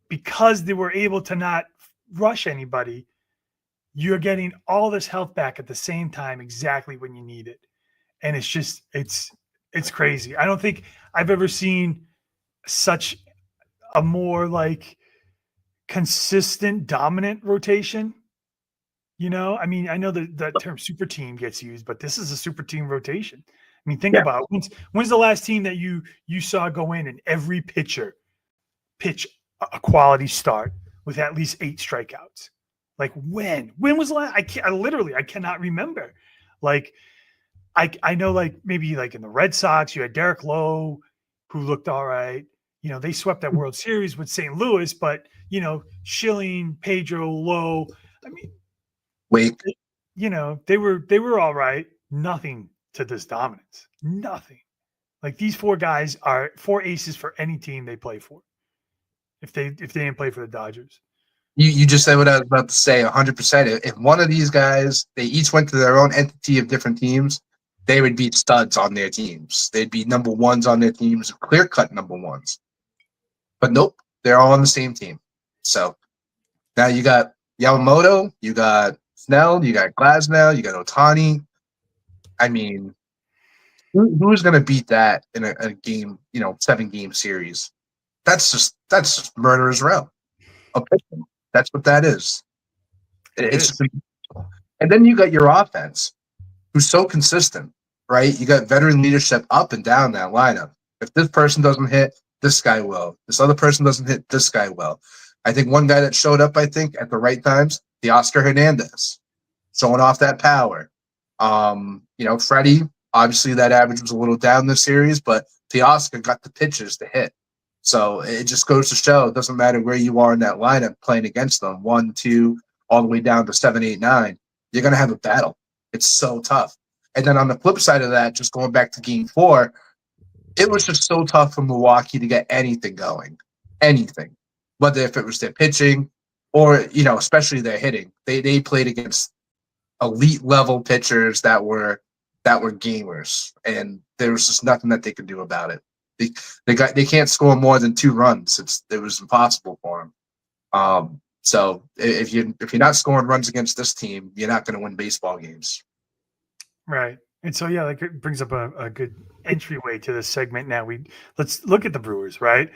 because they were able to not rush anybody, you're getting all this health back at the same time, exactly when you need it. And it's just, it's crazy. I don't think I've ever seen such a more consistent, dominant rotation. I mean, I know that term super team gets used, but this is a super team rotation. I mean, think about it. When's the last team that you saw go in and every pitcher pitch a quality start with at least 8 strikeouts? When was the last? I cannot remember. I know maybe in the Red Sox, you had Derek Lowe, who looked all right. they swept that World Series with St. Louis, but Schilling, Pedro, Lowe. I mean, Wake. they were all right. Nothing to this dominance. Nothing. Like these four guys are four aces for any team they play for. If they didn't play for the Dodgers. You just said what I was about to say 100%. If one of these guys, they each went to their own entity of different teams, they would be studs on their teams. They'd be number ones on their teams, clear-cut number ones. But nope, they're all on the same team. So now you got Yamamoto, you got Snell, you got Glasnow, you got Ohtani. I mean, who's going to beat that in a game, 7-game series? That's just murderer's row. That's what that is. It's just, and then you got your offense, who's so consistent, right? You got veteran leadership up and down that lineup. If this person doesn't hit, this guy will. This other person doesn't hit, this guy will. I think one guy that showed up, at the right times, the Oscar Hernandez, showing off that power. Freddie, obviously that average was a little down this series, but Teoscar got the pitches to hit. So it just goes to show it doesn't matter where you are in that lineup playing against them, 1, 2, all the way down to 7, 8, 9. You're going to have a battle. It's so tough. And then on the flip side of that, just going back to Game 4, it was just so tough for Milwaukee to get anything going, anything, whether if it was their pitching or, especially their hitting. They played against elite level pitchers that were gamers, and there was just nothing that they could do about it. They can't score more than 2 runs. It was impossible for them. So if you're not scoring runs against this team, you're not going to win baseball games. Right. And so it brings up a good entryway to this segment. Now let's look at the Brewers. Right.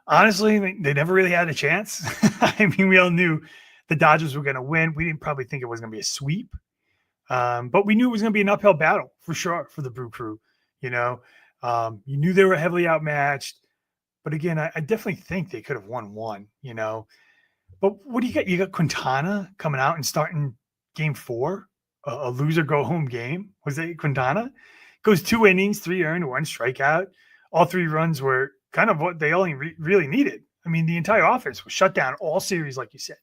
Honestly, they never really had a chance. I mean, we all knew the Dodgers were going to win. We didn't probably think it was going to be a sweep, but we knew it was going to be an uphill battle for sure for the Brew Crew. You knew they were heavily outmatched, but again, I definitely think they could have won one, But what do you got? You got Quintana coming out and starting Game 4, a loser go home game. Was it Quintana? Goes 2 innings, 3 earned, 1 strikeout. All 3 runs were kind of what they only really needed. I mean, the entire offense was shut down all series, like you said.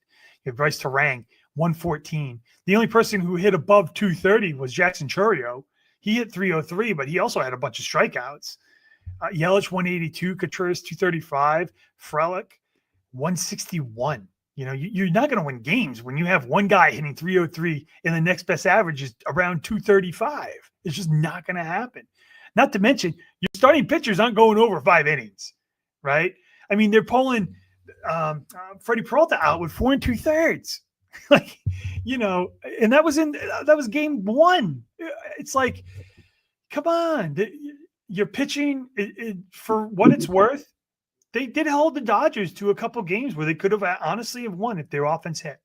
You have Bryce Terang, 114. The only person who hit above 230 was Jackson Chourio. He hit 303, but he also had a bunch of strikeouts. Yelich, 182. Contreras, 235. Frelick, 161. You're not going to win games when you have one guy hitting 303 and the next best average is around 235. It's just not going to happen. Not to mention, your starting pitchers aren't going over 5 innings, right? I mean, they're pulling Freddie Peralta out with 4 2/3. And that was Game 1. It's like, come on, you're pitching for what it's worth. They did hold the Dodgers to a couple games where they could have honestly have won if their offense hit.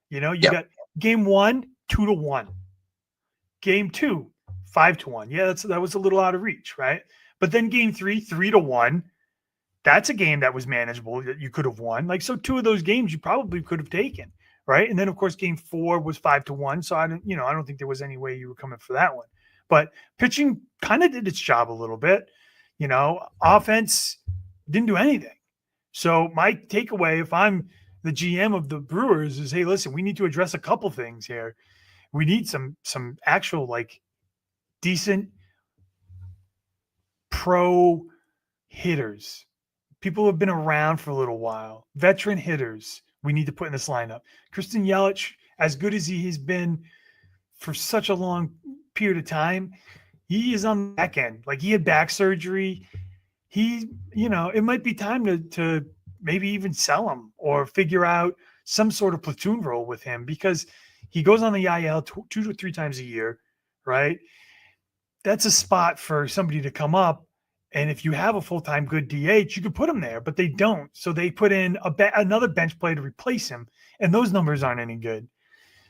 You got Game 1, 2-1. Game 2, 5-1. Yeah, that was a little out of reach, right? But then Game 3, 3-1. That's a game that was manageable that you could have won. So 2 of those games you probably could have taken, right? And then of course Game 4 was 5-1. So I don't think there was any way you were coming for that one. But pitching kind of did its job a little bit. Offense didn't do anything. So my takeaway, if I'm the GM of the Brewers, is, hey, listen, we need to address a couple things here. We need some actual decent pro hitters. People who have been around for a little while, veteran hitters. We need to put in this lineup. Christian Yelich, as good as he has been for such a long period of time, he is on the back end. He had back surgery. It might be time to maybe even sell him or figure out some sort of platoon role with him, because he goes on the IL 2 to 3 times a year, right? That's a spot for somebody to come up. And if you have a full-time good DH, you could put him there, but they don't. So they put in another bench player to replace him, and those numbers aren't any good.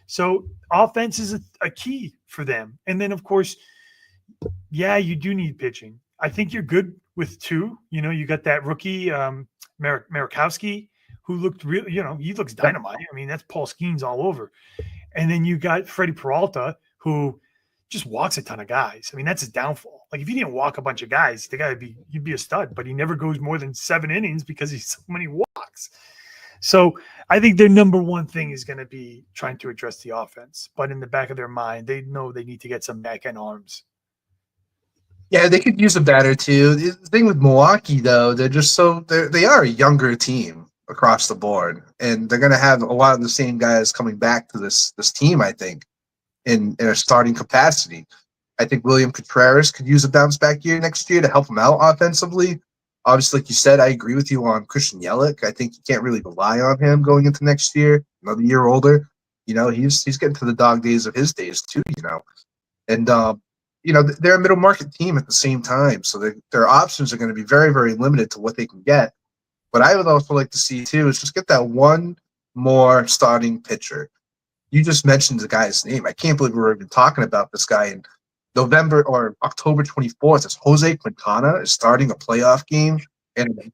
So offense is a key for them. And then, of course, you do need pitching. I think you're good with 2. You got that rookie, Marakowski, who looked really, he looks dynamite. I mean, that's Paul Skeens all over. And then you got Freddie Peralta, who just walks a ton of guys. I mean, that's his downfall. Like if you didn't walk a bunch of guys, you'd be a stud. But he never goes more than 7 innings because he's so many walks. So I think their number one thing is going to be trying to address the offense. But in the back of their mind, they know they need to get some back end arms. Yeah, they could use a batter too. The thing with Milwaukee, though, they are a younger team across the board, and they're going to have a lot of the same guys coming back to this team. I think in a starting capacity. I think William Contreras could use a bounce back year next year to help him out offensively. Obviously, like you said, I agree with you on Christian Yelich. I think you can't really rely on him going into next year. Another year older, he's getting to the dog days of his days too. And they're a middle market team at the same time, so their options are going to be very, very limited to what they can get. But I would also like to see too is just get that one more starting pitcher. You just mentioned the guy's name. I can't believe we're even talking about this guy in November or October 24th. It's Jose Quintana is starting a playoff game, and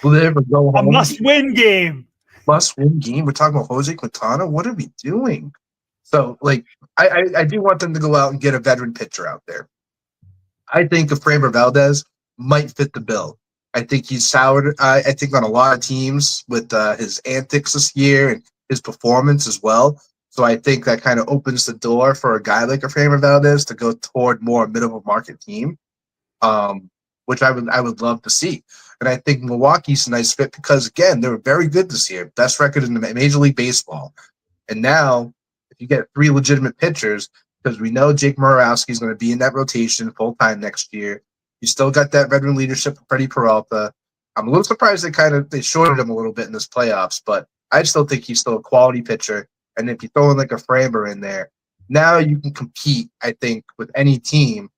live or go home. A must-win game. Must-win game. We're talking about Jose Quintana. What are we doing? So, I do want them to go out and get a veteran pitcher out there. I think Framber Valdez might fit the bill. I think he's soured. I think on a lot of teams with his antics this year and his performance as well. So I think that kind of opens the door for a guy like Framber Valdez to go toward more middle market team, which I would love to see. And I think Milwaukee's a nice fit because again they were very good this year, best record in the Major League Baseball. And now if you get 3 legitimate pitchers, because we know Jake Murowski is going to be in that rotation full time next year. You still got that veteran leadership of Freddie Peralta. I'm a little surprised they shorted him a little bit in this playoffs, but I still think he's still a quality pitcher. And if you throw in like a Framber in there, now you can compete, I think, with any team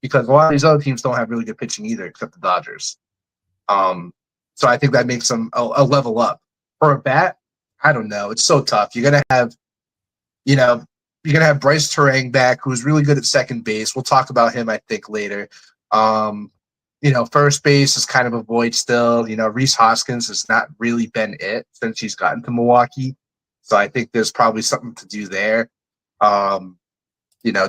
because a lot of these other teams don't have really good pitching either, except the Dodgers. So I think that makes them a level up. For a bat, I don't know. It's so tough. You're gonna have Bryce Terang back, who's really good at second base. We'll talk about him, I think, later. First base is kind of a void still. Rhys Hoskins has not really been it since he's gotten to Milwaukee. So I think there's probably something to do there.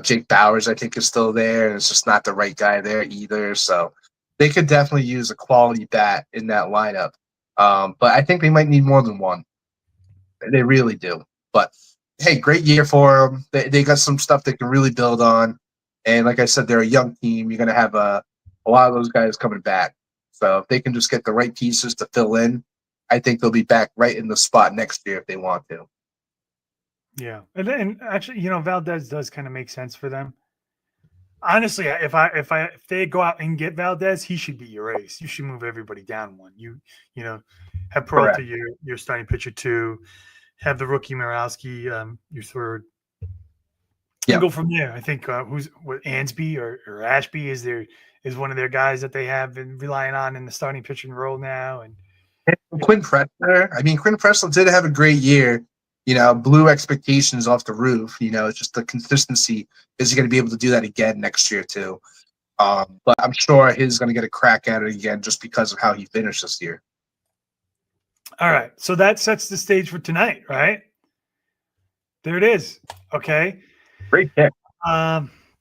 Jake Bowers, I think, is still there, and it's just not the right guy there either. So they could definitely use a quality bat in that lineup. But I think they might need more than one. They really do. But hey, great year for them. They got some stuff they can really build on. And like I said, they're a young team. You're going to have a lot of those guys coming back. So if they can just get the right pieces to fill in, I think they'll be back right in the spot next year if they want to. Yeah. And actually, Valdez does kind of make sense for them. Honestly, if they go out and get Valdez, he should be your ace. You should move everybody down one. Have Peralta your starting pitcher 2, have the rookie Murowski your 3rd. And go from there. I think Ansby or Ashby is one of their guys that they have been relying on in the starting pitching role now. And Quinn Pressler. I mean, Quinn Pressler did have a great year. Blew expectations off the roof. It's just the consistency. Is he going to be able to do that again next year too? But I'm sure he's going to get a crack at it again just because of how he finished this year. All right. So that sets the stage for tonight, right? There it is. Okay. Great pick.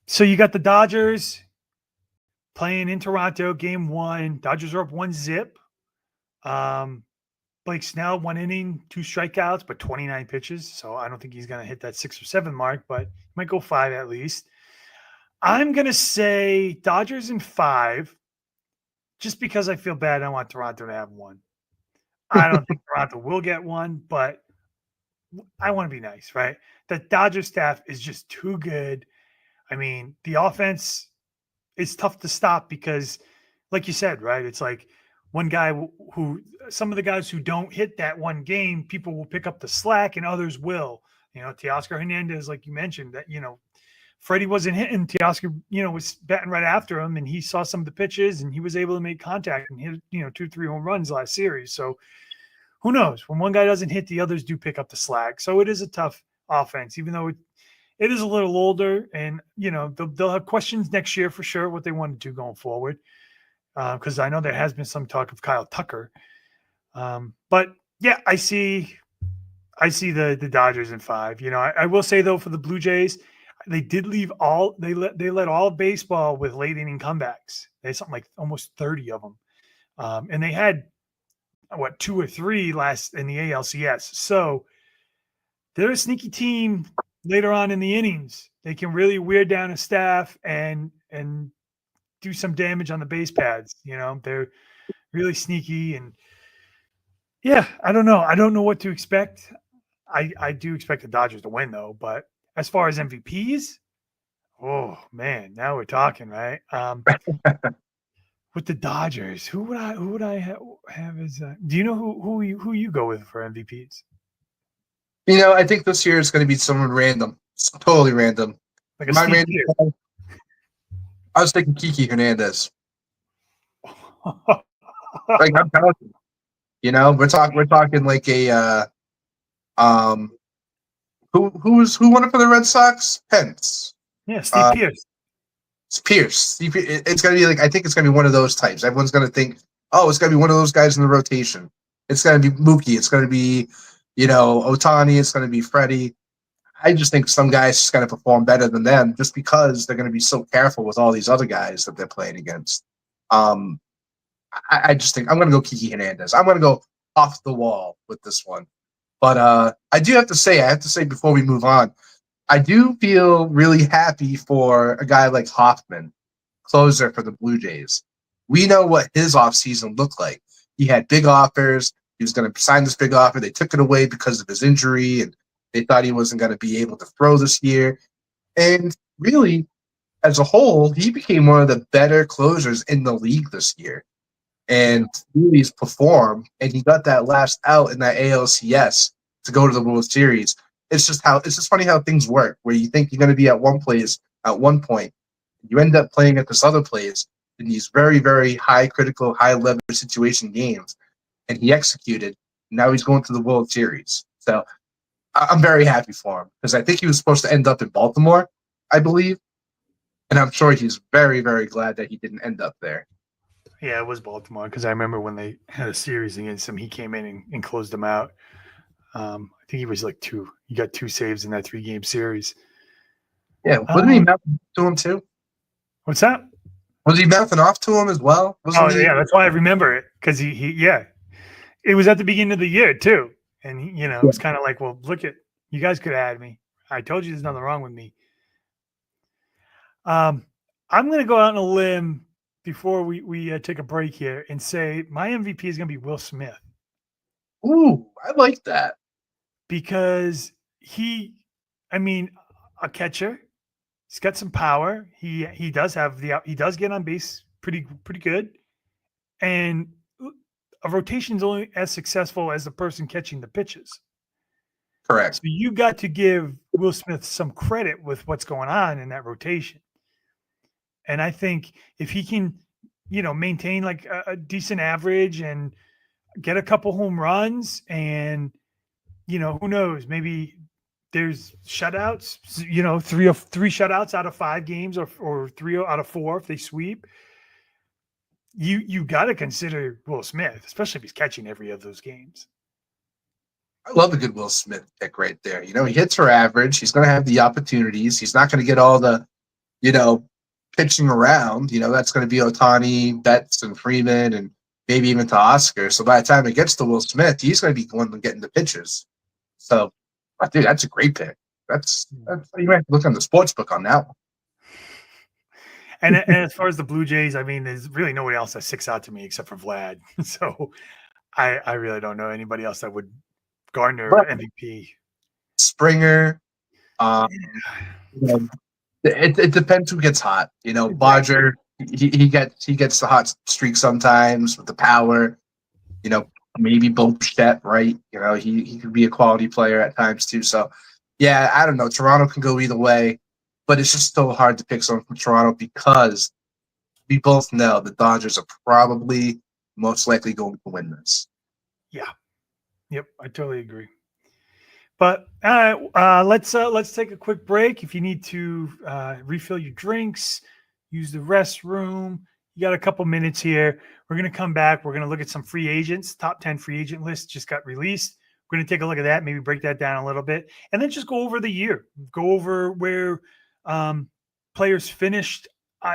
So you got the Dodgers playing in Toronto, game 1. Dodgers are up 1-0. Blake Snell, 1 inning, 2 strikeouts, but 29 pitches. So I don't think he's going to hit that 6 or 7 mark, but he might go 5 at least. I'm going to say Dodgers in 5, just because I feel bad. I want Toronto to have 1. I don't think Toronto will get 1, but I want to be nice, right? The Dodger staff is just too good. I mean, the offense is tough to stop because, like you said, right? It's like one guy some of the guys who don't hit that one game, people will pick up the slack and others will. Teoscar Hernandez, like you mentioned, that, Freddie wasn't hitting. Teoscar, was batting right after him, and he saw some of the pitches, and he was able to make contact and hit, 2-3 home runs last series. So who knows? When one guy doesn't hit, the others do pick up the slack. So it is a tough offense, even though it is a little older, and they'll have questions next year for sure what they want to do going forward. Because I know there has been some talk of Kyle Tucker, but yeah, I see the Dodgers in 5. I will say though, for the Blue Jays, they did leave all they let all baseball with late inning comebacks. They had something like almost 30 of them, and they had what 2 or 3 last in the ALCS. So they're a sneaky team later on in the innings. They can really wear down a staff and do some damage on the base pads. They're really sneaky. And yeah, I don't know. I don't know what to expect. I do expect the Dodgers to win though, but as far as MVPs, oh man, now we're talking, right? With the Dodgers, who would I have as? Do you know who you go with for MVPs? I think this year is going to be someone random, totally random. Like a My Steve random, I was thinking Kiki Hernandez. Like I'm telling you, we're talking like a who won it for the Red Sox? Pence. Yeah, Steve Pierce. It's Pierce. It's going to be like, I think it's going to be one of those types. Everyone's going to think, oh, it's going to be one of those guys in the rotation. It's going to be Mookie. It's going to be, Ohtani. It's going to be Freddie. I just think some guys just going to perform better than them just because they're going to be so careful with all these other guys that they're playing against. I just think I'm going to go Kiki Hernandez. I'm going to go off the wall with this one. But I have to say before we move on, I do feel really happy for a guy like Hoffman, closer for the Blue Jays. We know what his offseason looked like. He had big offers. He was going to sign this big offer. They took it away because of his injury, and they thought he wasn't going to be able to throw this year. And really, as a whole, he became one of the better closers in the league this year. And really has performed, and he got that last out in that ALCS to go to the World Series. It's just funny how things work, where you think you're going to be at one place at one point. You end up playing at this other place in these very, very high critical, high leverage situation games. And he executed. Now he's going to the World Series. So I'm very happy for him because I think he was supposed to end up in Baltimore, I believe. And I'm sure he's very, very glad that he didn't end up there. Yeah, it was Baltimore because I remember when they had a series against him, he came in and closed them out. I think he was like 2. He got 2 saves in that 3-game series. Yeah, wasn't he mouthing to him too? What's that? Was he mouthing off to him as well? Yeah, that's why I remember it because it was at the beginning of the year too, and it was kind of like, well, look at you guys could have had me. I told you there's nothing wrong with me. I'm going to go out on a limb before we take a break here and say my MVP is going to be Will Smith. Ooh, I like that. Because a catcher, he's got some power. He does get on base pretty good. And a rotation is only as successful as the person catching the pitches. Correct. So you got to give Will Smith some credit with what's going on in that rotation. And I think if he can, maintain like a decent average and get a couple home runs and, who knows, maybe there's shutouts, 3 shutouts out of 5 games or 3 out of 4 if they sweep. You got to consider Will Smith, especially if he's catching every of those games. I love a good Will Smith pick right there. He hits for average. He's going to have the opportunities. He's not going to get all the, pitching around. That's going to be Ohtani, Betts, and Freeman, and maybe even to Oscar. So by the time it gets to Will Smith, he's going to be the one getting the pitches. So, dude, that's a great pick. That's you might have to look on the sports book on that one. And as far as the Blue Jays, there's really nobody else that sticks out to me except for Vlad. So I really don't know anybody else that would garner MVP. Springer. It depends who gets hot. Bodger, he gets the hot streak sometimes with the power. Maybe Bichette, right? He could be a quality player at times too. So, yeah, I don't know. Toronto can go either way, but it's just so hard to pick someone from Toronto because we both know the Dodgers are probably most likely going to win this. Yeah. Yep, I totally agree. But let's take a quick break. If you need to refill your drinks, use the restroom, you got a couple minutes here. We're going to come back. We're going to look at some free agents. Top 10 free agent list just got released. We're going to take a look at that, maybe break that down a little bit, and then just go over the year. Go over where players finished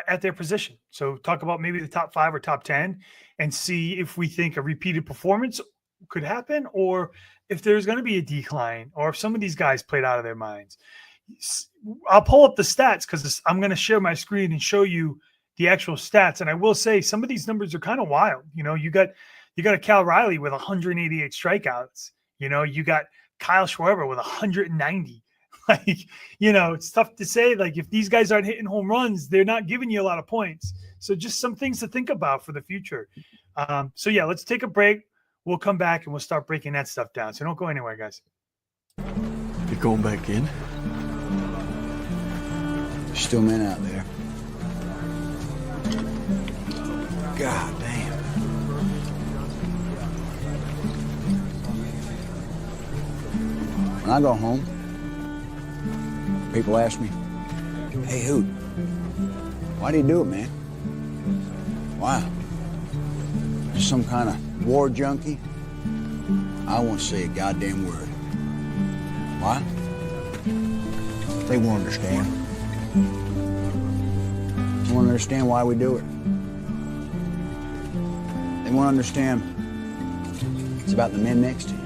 at their position. So talk about maybe the top 5 or top 10 and see if we think a repeated performance could happen or if there's going to be a decline or if some of these guys played out of their minds. I'll pull up the stats because I'm going to share my screen and show you the actual stats. And I will say some of these numbers are kind of wild. You know, you got a Cal Riley with 188 strikeouts. You know, you got Kyle Schwarber with 190. Like, you know, it's tough to say, like, if these guys aren't hitting home runs, they're not giving you a lot of points. So just some things to think about for the future. So yeah, let's take a break. We'll come back and we'll start breaking that stuff down. So don't go anywhere, guys. You're going back in? There's still men out there. God damn. When I go home, people ask me, "Hey, Hoot, why do you do it, man? Why? Just some kind of war junkie?" I won't say a goddamn word. Why? They won't understand. They won't understand why we do it. They won't understand it's about the men next to you.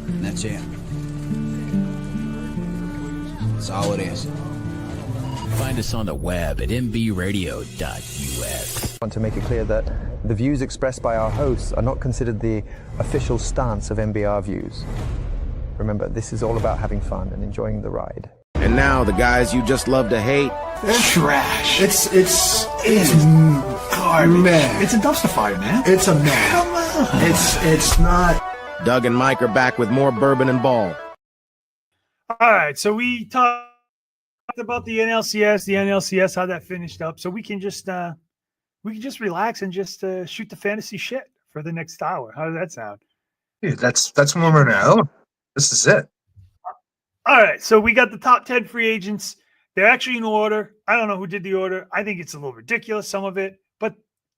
And that's it. That's all it is. Find us on the web at mbradio.us. I want to make it clear that the views expressed by our hosts are not considered the official stance of MBR Views. Remember, this is all about having fun and enjoying the ride. And now the guys you just love to hate. Trash. It's garbage. Man. It's a dumpster fire, man. It's a mess. It's not. Doug and Mike are back with more Bourbon N Ball. All right, so we talked about the NLCS, how that finished up. So we can just relax and just shoot the fantasy shit for the next hour. How does that sound? Yeah, that's when we're now. This is it. All right, so we got the top 10 free agents. They're actually in order. I don't know who did the order. I think it's a little ridiculous, some of it, but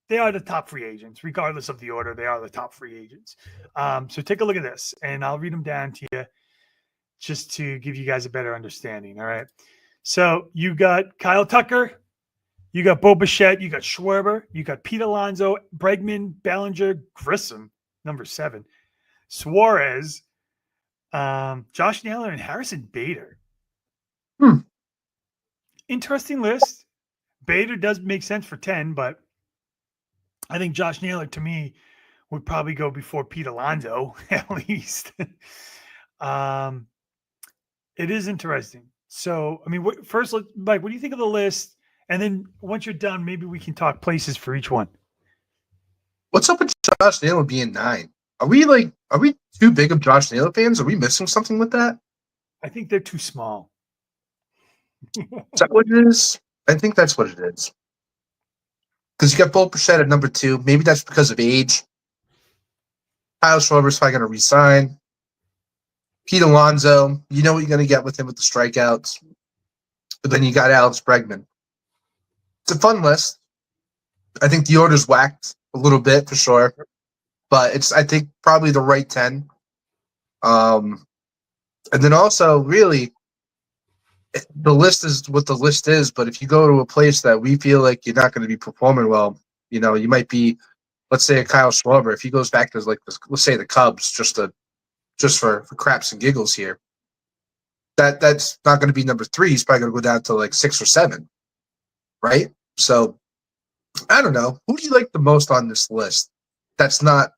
they are the top free agents. Regardless of the order, they are the top free agents. So take a look at this, and I'll read them down to you just to give you guys a better understanding, all right? So you got Kyle Tucker, you got Bo Bichette, you got Schwarber, you got Pete Alonso, Bregman, Bellinger, Grissom, number 7, Suarez, Josh Naylor, and Harrison Bader. Interesting list. Bader does make sense for 10, but I think Josh Naylor, to me, would probably go before Pete Alonso, at least. It is interesting. So, I mean, first, Mike, what do you think of the list? And then once you're done, maybe we can talk places for each one. What's up with Josh Naylor being 9? Are we too big of Josh Naylor fans? Are we missing something with that? I think they're too small. Is that what it is? I think that's what it is. Because you got Bo Bichette at number 2. Maybe that's because of age. Kyle Schwarber's probably going to resign. Pete Alonso, you know what you're going to get with him with the strikeouts. But then you got Alex Bregman. It's a fun list. I think the order's whacked a little bit for sure. But it's, I think, probably the right 10. And then also, really, the list is what the list is. But if you go to a place that we feel like you're not going to be performing well, you know, you might be, let's say, a Kyle Schwarber. If he goes back to, like, let's say the Cubs, just for craps and giggles here, that's not going to be number 3. He's probably going to go down to like 6 or 7, right? So I don't know. Who do you like the most on this list? That's not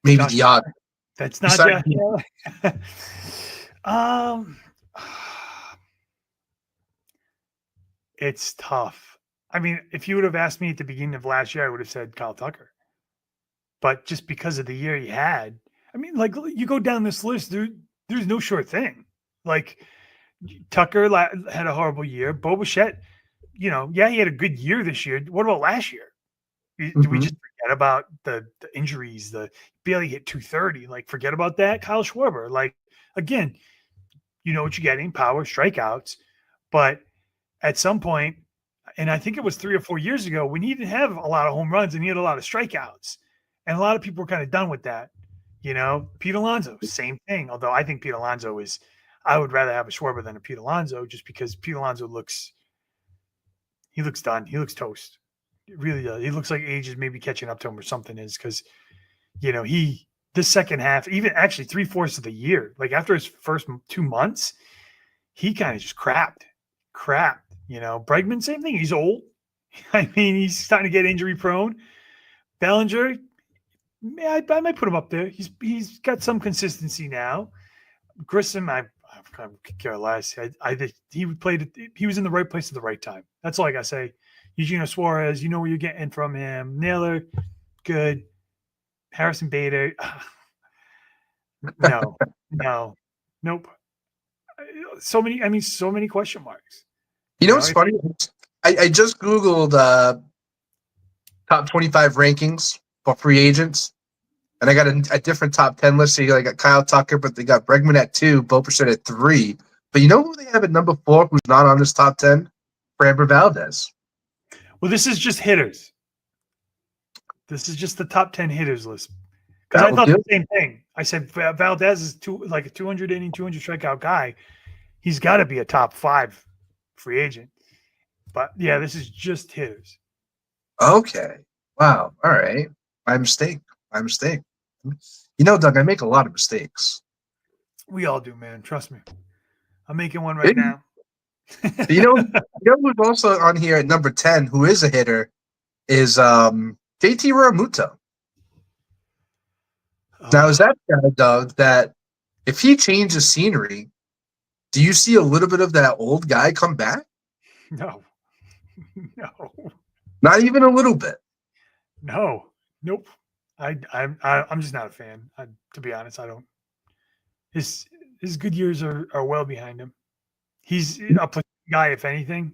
maybe Josh, the odd. That's not Josh. It's tough. I mean, if you would have asked me at the beginning of last year, I would have said Kyle Tucker. But just because of the year he had, I mean, like, you go down this list, there's no sure thing. Like, Tucker had a horrible year. Bo Bichette, you know, yeah, he had a good year this year. What about last year? Do we just forget about the injuries? The barely hit 230. Like, forget about that. Kyle Schwarber, like, again, you know what you're getting, power, strikeouts. But at some point, and I think it was 3 or 4 years ago, when he didn't have a lot of home runs and he had a lot of strikeouts. And a lot of people were kind of done with that. You know, Pete Alonso, same thing. Although I think Pete Alonso is I would rather have a Schwarber than a Pete Alonso, just because Pete Alonso looks done. He looks toast. It really does. He looks like age is maybe catching up to him or something is because, this second half, even actually 3/4 of the year, like after his first 2 months, he kind of just crapped. Bregman, same thing. He's old. I mean, he's starting to get injury prone. Bellinger, I might put him up there. He's got some consistency now. Grissom, I could care less. He was in the right place at the right time. That's all I gotta say. Eugenio Suarez, you know where you're getting from him. Naylor, good. Harrison Bader, nope. So many question marks. What's funny? I just Googled top 25 rankings for free agents, and I got a different top 10 list. So I got Kyle Tucker, but they got Bregman at 2, Bo Bichette at 3. But you know who they have at number 4 who's not on this top 10? Framber Valdez. Well, this is just hitters. This is just the top 10 hitters list. Because I thought the same thing. I said Valdez is like a 200 inning, 200 strikeout guy. He's got to be a top 5 free agent. But yeah, this is just hitters. Okay. Wow. All right. My mistake. Doug, I make a lot of mistakes. We all do, man. Trust me. I'm making one right now. Who's also on here at number 10, who is a hitter, is JT Realmuto. Now, is that guy, Doug, that if he changes scenery, do you see a little bit of that old guy come back? No. Not even a little bit. No. Nope. I'm just not a fan. To be honest, I don't. His good years are well behind him. He's a platoon guy, if anything.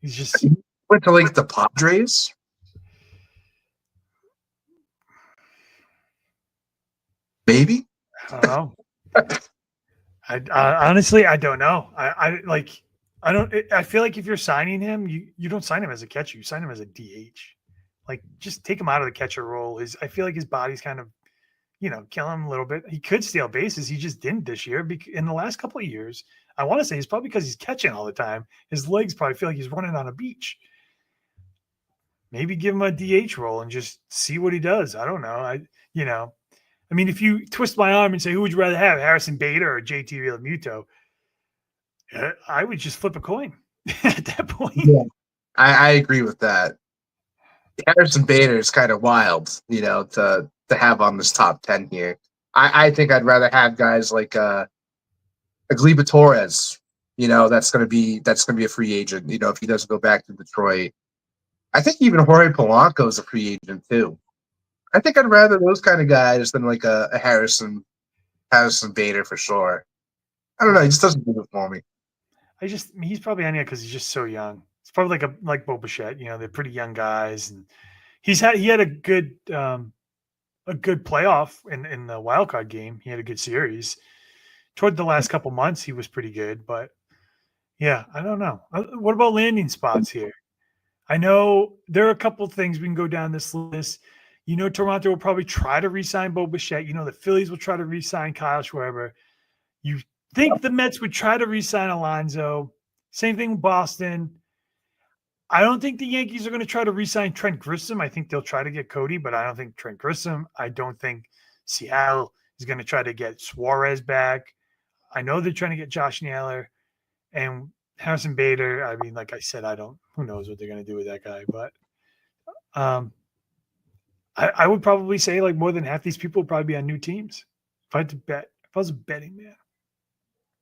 He's just he went to the Padres. Maybe. I don't know. I honestly, I don't know. I feel like if you're signing him, you don't sign him as a catcher. You sign him as a DH. Just take him out of the catcher role. I feel like his body's kind of, killing him a little bit. He could steal bases. He just didn't this year. In the last couple of years, I want to say it's probably because he's catching all the time. His legs probably feel like he's running on a beach. Maybe give him a DH role and just see what he does. I don't know. If you twist my arm and say, who would you rather have, Harrison Bader or JT Realmuto? I would just flip a coin at that point. Yeah, I agree with that. Harrison Bader is kind of wild, to have on this top 10 here. I think I'd rather have guys like Gleyber Torres, that's going to be a free agent, if he doesn't go back to Detroit. I think even Jorge Polanco is a free agent too. I think I'd rather those kind of guys than like a Harrison Bader for sure. I don't know. He just doesn't do it for me. He's probably on here because he's just so young. It's probably like Bo Bichette. They're pretty young guys, and he had a good playoff in the wild card game. He had a good series. Toward the last couple months, he was pretty good, but yeah, I don't know. What about landing spots here? I know there are a couple of things we can go down this list. Toronto will probably try to re-sign Bo Bichette. The Phillies will try to re-sign Kyle Schwarber. You think the Mets would try to re-sign Alonso. Same thing with Boston. I don't think the Yankees are going to try to re-sign Trent Grissom. I think they'll try to get Cody, but I don't think Trent Grissom. I don't think Seattle is going to try to get Suarez back. I know they're trying to get Josh Naylor and Harrison Bader. I mean, like I said, who knows what they're going to do with that guy, but I would probably say more than half these people would probably be on new teams. If I had to bet, if I was a betting man.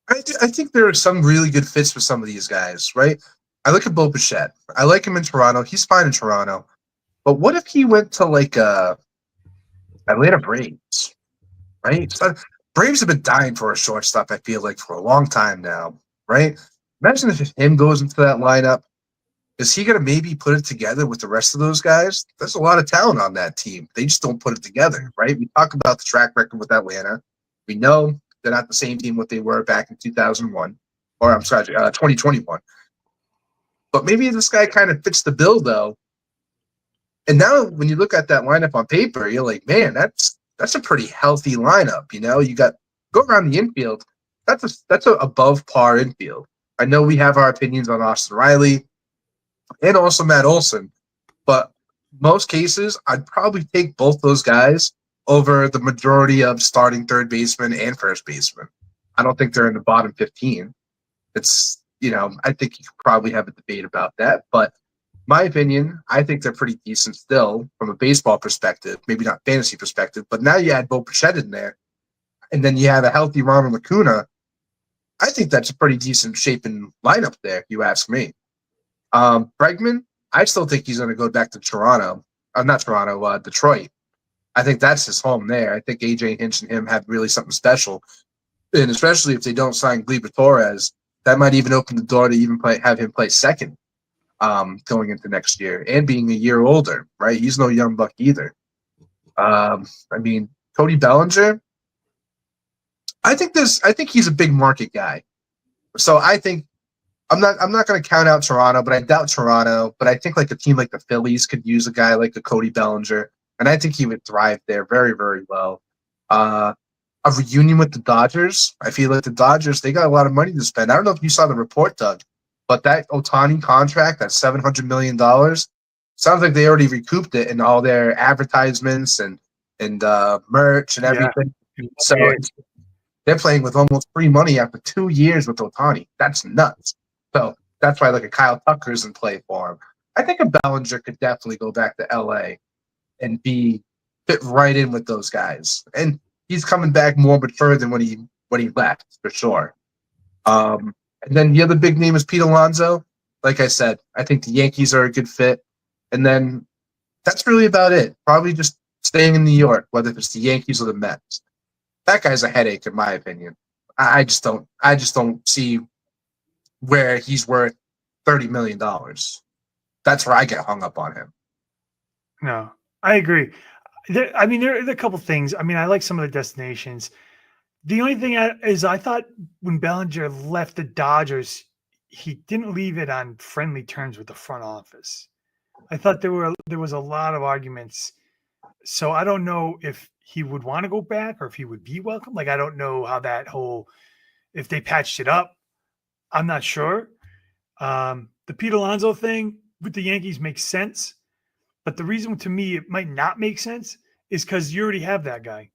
I think there are some really good fits for some of these guys, right? I look at Bo Bichette. I like him in Toronto. He's fine in Toronto. But what if he went to Atlanta Braves, right? Braves have been dying for a shortstop, I feel like, for a long time now, right? Imagine if him goes into that lineup. Is he going to maybe put it together with the rest of those guys? There's a lot of talent on that team. They just don't put it together, right? We talk about the track record with Atlanta. We know they're not the same team what they were back in 2001. Or, 2021. But maybe this guy kind of fits the bill, though. And now when you look at that lineup on paper, you're like, man, that's a pretty healthy lineup. You got go around the infield. that's a above par infield. I know we have our opinions on Austin Riley and also Matt Olson, but most cases I'd probably take both those guys over the majority of starting third baseman and first baseman. I don't think they're in the bottom 15. It's, I think you could probably have a debate about that, but my opinion, I think they're pretty decent still from a baseball perspective, maybe not fantasy perspective, but now you add Bo Bichette in there, and then you have a healthy Ronald Acuna. I think that's a pretty decent shaping lineup there, if you ask me. Bregman, I still think he's going to go back to Toronto. Not Toronto, Detroit. I think that's his home there. I think A.J. Hinch and him have really something special. And especially if they don't sign Gleyber Torres, that might even open the door to even have him play second going into next year. And being a year older, right? He's no young buck either. Cody Bellinger, I think he's a big market guy. So I think I'm not going to count out Toronto, but I doubt Toronto. But I think like a team like the Phillies could use a guy like a Cody Bellinger, and I think he would thrive there very, very well. A reunion with the Dodgers, I feel like the Dodgers, they got a lot of money to spend. I don't know if you saw the report, Doug, but that Ohtani contract, that $700 million, sounds like they already recouped it in all their advertisements and merch and everything. Yeah. So they're playing with almost free money after 2 years with Ohtani. That's nuts. So that's why like a Kyle Tucker's in play for him. I think a Bellinger could definitely go back to LA and fit right in with those guys. And he's coming back more mature than when he left, for sure. And then the other big name is Pete Alonso. Like I said, I think the Yankees are a good fit. And then that's really about it. Probably just staying in New York, whether it's the Yankees or the Mets. That guy's a headache, in my opinion. I just don't see where he's worth $30 million. That's where I get hung up on him. No, I agree. There are a couple things. I like some of the destinations. The only thing is I thought when Bellinger left the Dodgers, he didn't leave it on friendly terms with the front office. I thought there was a lot of arguments. So I don't know if he would want to go back or if he would be welcome. Like, I don't know how that if they patched it up, I'm not sure. The Pete Alonso thing with the Yankees makes sense. But the reason to me it might not make sense is because you already have that guy.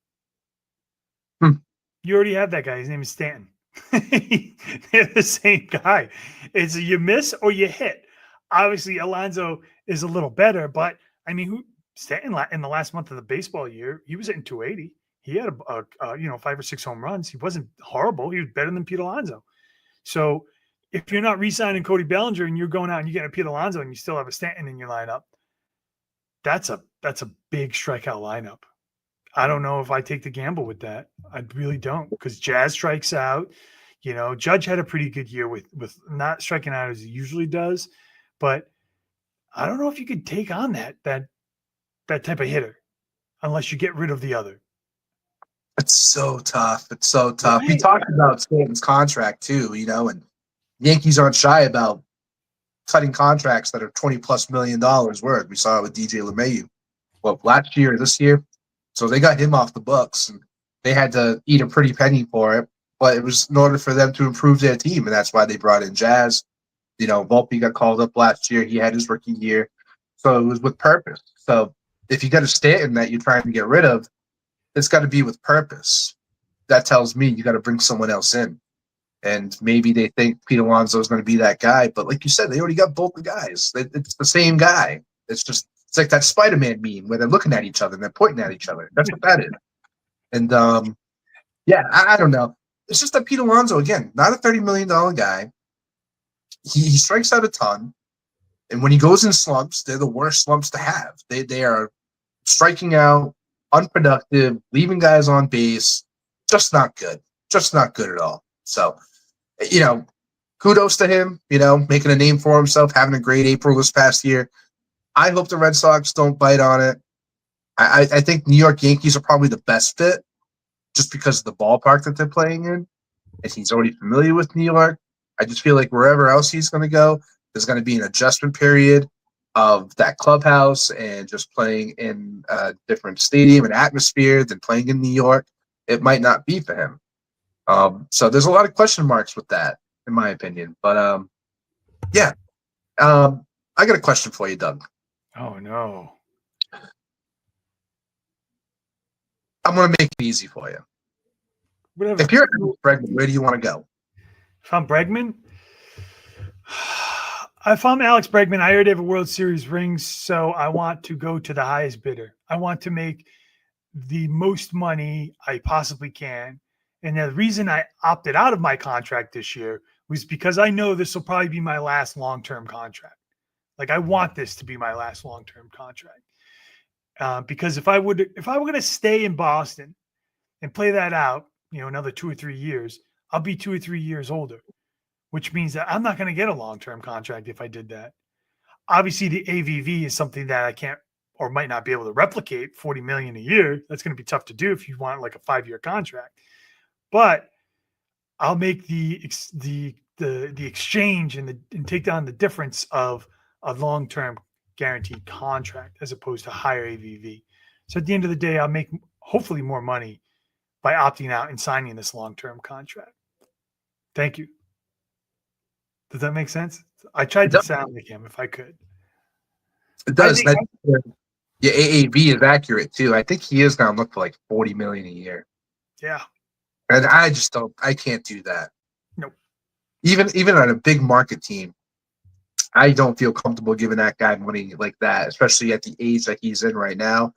You already have that guy. His name is Stanton. They're the same guy. It's you miss or you hit. Obviously, Alonso is a little better, but Stanton in the last month of the baseball year, he was hitting 280. He had 5 or 6 home runs. He wasn't horrible. He was better than Pete Alonso. So if you're not re-signing Cody Bellinger and you're going out and you get a Pete Alonso and you still have a Stanton in your lineup, that's a big strikeout lineup. I don't know if I take the gamble with that. I really don't, because Jazz strikes out. Judge had a pretty good year with not striking out as he usually does, but I don't know if you could take on that type of hitter unless you get rid of the other. It's so tough. It's so tough. Right. We talked about Stanton's contract too, and Yankees aren't shy about cutting contracts that are $20+ million worth. We saw it with DJ LeMahieu, last year or this year. So they got him off the books, and they had to eat a pretty penny for it. But it was in order for them to improve their team, and that's why they brought in Jazz. Volpe got called up last year. He had his rookie year. So it was with purpose. So if you got a Stanton that you're trying to get rid of, it's got to be with purpose. That tells me you got to bring someone else in. And maybe they think Pete Alonso is going to be that guy. But like you said, they already got both the guys. It's the same guy. It's like that Spider-Man meme where they're looking at each other and they're pointing at each other. That's what that is. And, I don't know. It's just that Pete Alonso, again, not a $30 million guy. He strikes out a ton. And when he goes in slumps, they're the worst slumps to have. They are striking out, unproductive, leaving guys on base. Just not good. Just not good at all. So, kudos to him, making a name for himself, having a great April this past year. I hope the Red Sox don't bite on it. I think New York Yankees are probably the best fit just because of the ballpark that they're playing in. And he's already familiar with New York. I just feel like wherever else he's going to go, there's going to be an adjustment period of that clubhouse and just playing in a different stadium and atmosphere than playing in New York. It might not be for him. So there's a lot of question marks with that, in my opinion. But yeah, I got a question for you, Doug. Oh no. I'm gonna make it easy for you. Whatever. If you're Bregman, where do you want to go? If I'm Bregman, if I'm Alex Bregman, I already have a World Series rings, so I want to go to the highest bidder. I want to make the most money I possibly can. And the reason I opted out of my contract this year was because I know this will probably be my last long-term contract. Like I want this to be my last long-term contract. Because if I were going to stay in Boston and play that out, another 2 or 3 years, I'll be 2 or 3 years older, which means that I'm not going to get a long-term contract if I did that. Obviously, the AVV is something that I can't or might not be able to replicate. $40 million a year. That's going to be tough to do if you want like a 5-year contract. But I'll make the exchange and take down the difference of a long-term guaranteed contract as opposed to higher AVV. So at the end of the day, I'll make hopefully more money by opting out and signing this long-term contract. Thank you. Does that make sense? I tried to sound like him if I could. It does. Your AAV is accurate too. I think he is going to look for like $40 million a year. Yeah. And I just don't. I can't do that. Nope. Even on a big market team, I don't feel comfortable giving that guy money like that, especially at the age that he's in right now.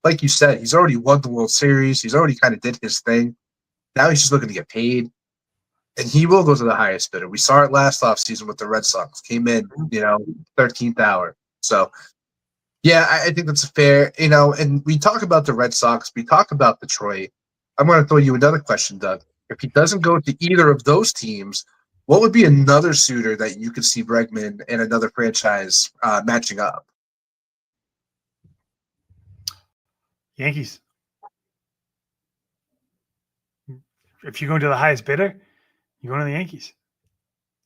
Like you said, he's already won the World Series. He's already kind of did his thing. Now he's just looking to get paid. And he will go to the highest bidder. We saw it last offseason with the Red Sox. Came in, 13th hour. So, yeah, I think that's fair. And we talk about the Red Sox. We talk about Detroit. I'm going to throw you another question, Doug. If he doesn't go to either of those teams, what would be another suitor that you could see Bregman and another franchise matching up? Yankees. If you go to the highest bidder, you go to the Yankees.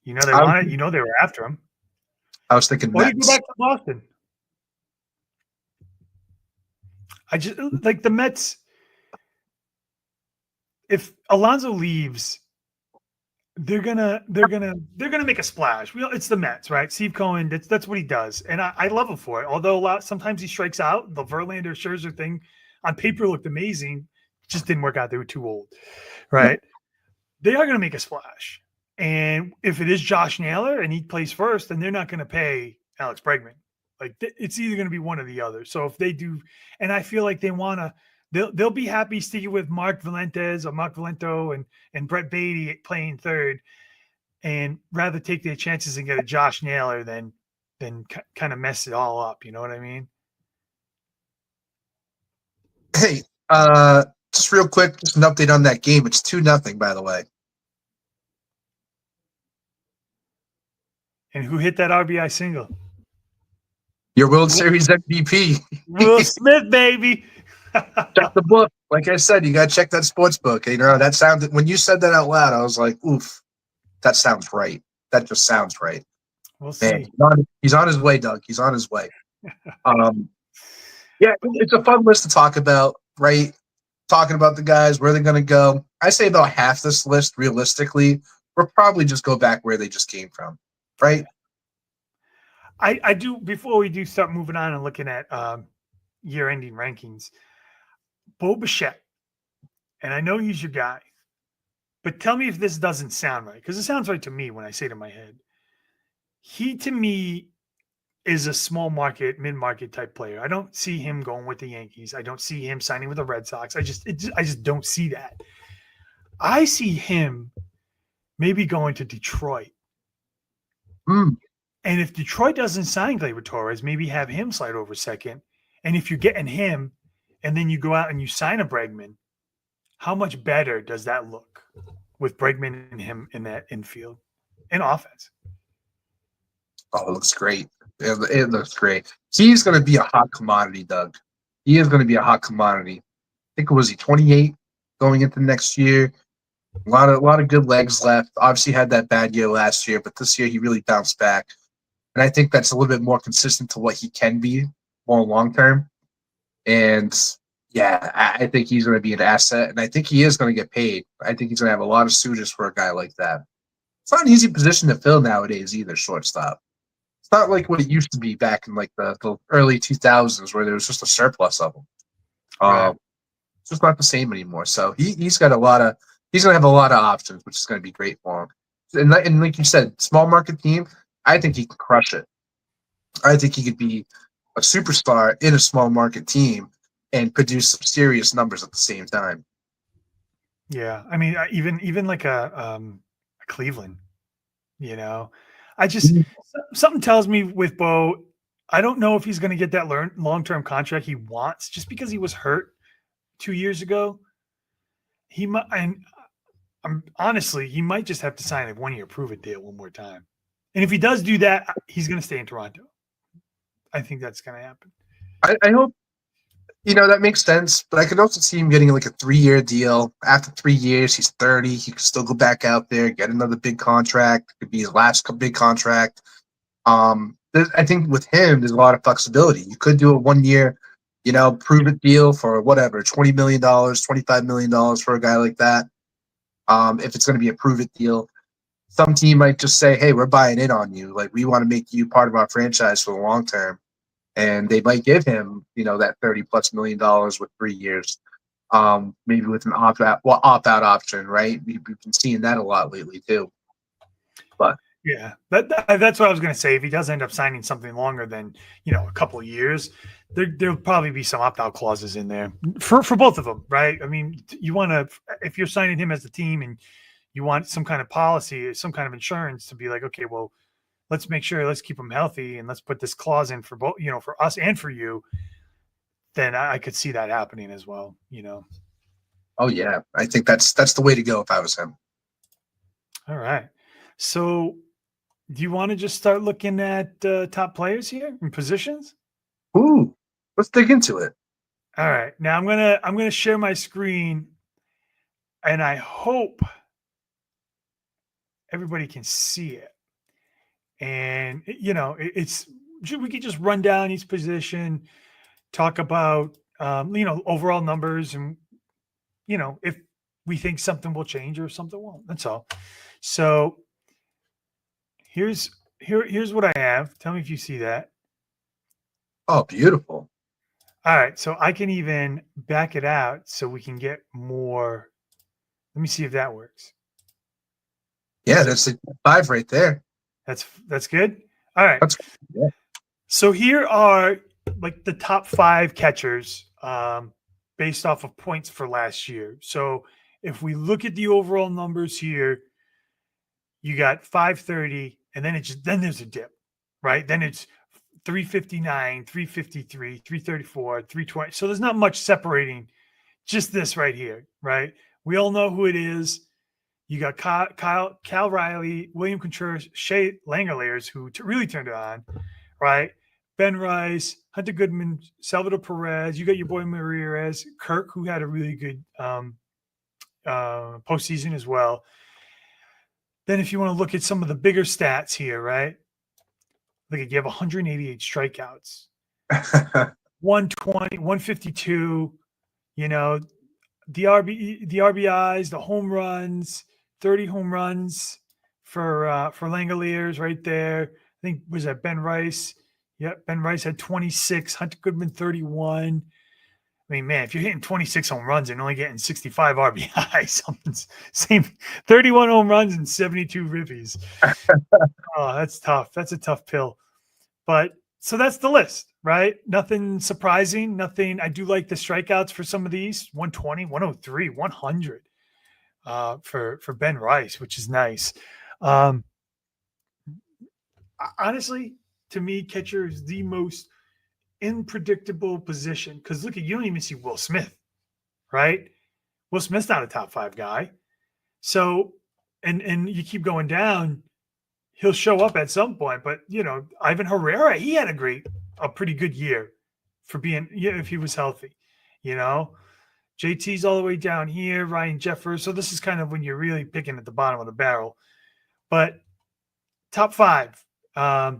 They want it. They were after him. I was thinking Or Mets. you go back to Boston. I just like the Mets. If Alonso leaves, they're gonna make a splash. It's the Mets, right? Steve Cohen, that's what he does, and I love him for it. Although sometimes he strikes out. The Verlander Scherzer thing on paper looked amazing, just didn't work out. They were too old, right? They are gonna make a splash, and if it is Josh Naylor and he plays first, then they're not gonna pay Alex Bregman. Like it's either gonna be one or the other. So if they do, and I feel like they wanna. They'll be happy sticking with Mark Valentes or Mark Valento and Brett Beatty playing third, and rather take their chances and get a Josh Naylor than kind of mess it all up. You know what I mean? Hey, just real quick, just an update on that game. It's 2-0, by the way. And who hit that RBI single? Your World Series MVP. Will Smith, baby. Check the book. Like I said, you got to check that sports book. That sounded, when you said that out loud, I was like, oof, that sounds right. That just sounds right. We'll see. He's on his way, Doug. He's on his way. Yeah, it's a fun list to talk about, right? Talking about the guys, where they're going to go. I say about half this list, realistically, we'll probably just go back where they just came from, right? I do, before we do start moving on and looking at year-ending rankings, Bo Bichette, and I know he's your guy, but tell me if this doesn't sound right, because it sounds right to me when I say it in my head. He, to me, is a small market, mid-market type player. I don't see him going with the Yankees. I don't see him signing with the Red Sox. I just don't see that. I see him maybe going to Detroit. And if Detroit doesn't sign Gleyber Torres, maybe have him slide over second. And if you're getting him, and then you go out and you sign a Bregman, how much better does that look with Bregman and him in that infield and offense? Oh, it looks great. It looks great. He's going to be a hot commodity, Doug. He is going to be a hot commodity. I think, was he 28 going into next year? A lot of good legs left. Obviously had that bad year last year, but this year he really bounced back. And I think that's a little bit more consistent to what he can be more long term. And Yeah, I think he's going to be an asset, and I think he is going to get paid. I think he's going to have a lot of suitors for a guy like that. It's not an easy position to fill nowadays either, shortstop. It's not like what it used to be back in like the early 2000s where there was just a surplus of them. Right. It's just not the same anymore. So he's got a lot of he's going to have a lot of options, which is going to be great for him. And like you said, small market team, I think he can crush it. I think he could be a superstar in a small market team and produce some serious numbers at the same time. Yeah. I mean, even like a Cleveland, you know, I just something tells me with Bo, I don't know if he's going to get that long-term contract he wants just because he was hurt 2 years ago. He might, and I'm honestly, he might just have to sign a 1-year prove-it deal one more time. And if he does do that, he's going to stay in Toronto. I think that's going to happen. I hope, that makes sense. But I could also see him getting like a 3-year deal. After 3 years, he's 30. He could still go back out there, get another big contract. It could be his last big contract. I think with him, there's a lot of flexibility. You could do a 1-year, prove-it deal for whatever, $20 million, $25 million for a guy like that. If it's going to be a prove-it deal. Some team might just say, hey, we're buying in on you. Like, we want to make you part of our franchise for the long term. And they might give him, that $30+ million with 3 years, maybe with an opt-out option, right? We've been seeing that a lot lately too. But yeah, that's what I was going to say. If he does end up signing something longer than, a couple of years, there'll probably be some opt-out clauses in there for both of them, right? I mean, you want to, if you're signing him as a team and you want some kind of policy, some kind of insurance to be like, okay, well, let's make sure, let's keep him healthy and let's put this clause in for both, for us and for you, then I could see that happening as well, Oh yeah, I think that's the way to go if I was him. All right. So do you want to just start looking at top players here and positions? Ooh, let's dig into it. All right. Now I'm gonna share my screen, and I hope everybody can see it. And it's we could just run down each position, talk about overall numbers, and if we think something will change or something won't. That's all. So here's what I have. Tell me if you see that. Oh, beautiful. All right. So I can even back it out so we can get more. Let me see if that works. Yeah, that's a 5 right there. That's good. All right. Yeah. So here are like the top 5 catchers based off of points for last year. So if we look at the overall numbers here, you got 530, and then there's a dip, right? Then it's 359, 353, 334, 320. So there's not much separating just this right here, right? We all know who it is. You got Cal Riley, William Contreras, Shea Langoliers, who really turned it on, right? Ben Rice, Hunter Goodman, Salvador Perez. You got your boy Ramirez, Kirk, who had a really good postseason as well. Then if you want to look at some of the bigger stats here, right? Look at, you have 188 strikeouts, 120, 152, the RBIs, the home runs, 30 home runs for Langoliers right there. I think, was that Ben Rice? Yep, Ben Rice had 26, Hunter Goodman 31. I mean, man, if you're hitting 26 home runs and only getting 65 RBIs, something's same 31 home runs and 72 ribbies. Oh, that's tough. That's a tough pill. But so that's the list, right? Nothing surprising. Nothing. I do like the strikeouts for some of these, 120, 103, 100 for Ben Rice, which is nice. Honestly, to me, catcher is the most unpredictable position, because look, you don't even see Will Smith, right? Will Smith's not a top 5 guy. So, and you keep going down, he'll show up at some point. But Ivan Herrera, he had a pretty good year for being, if he was healthy. JT's all the way down here, Ryan Jeffers. So this is kind of when you're really picking at the bottom of the barrel. But top 5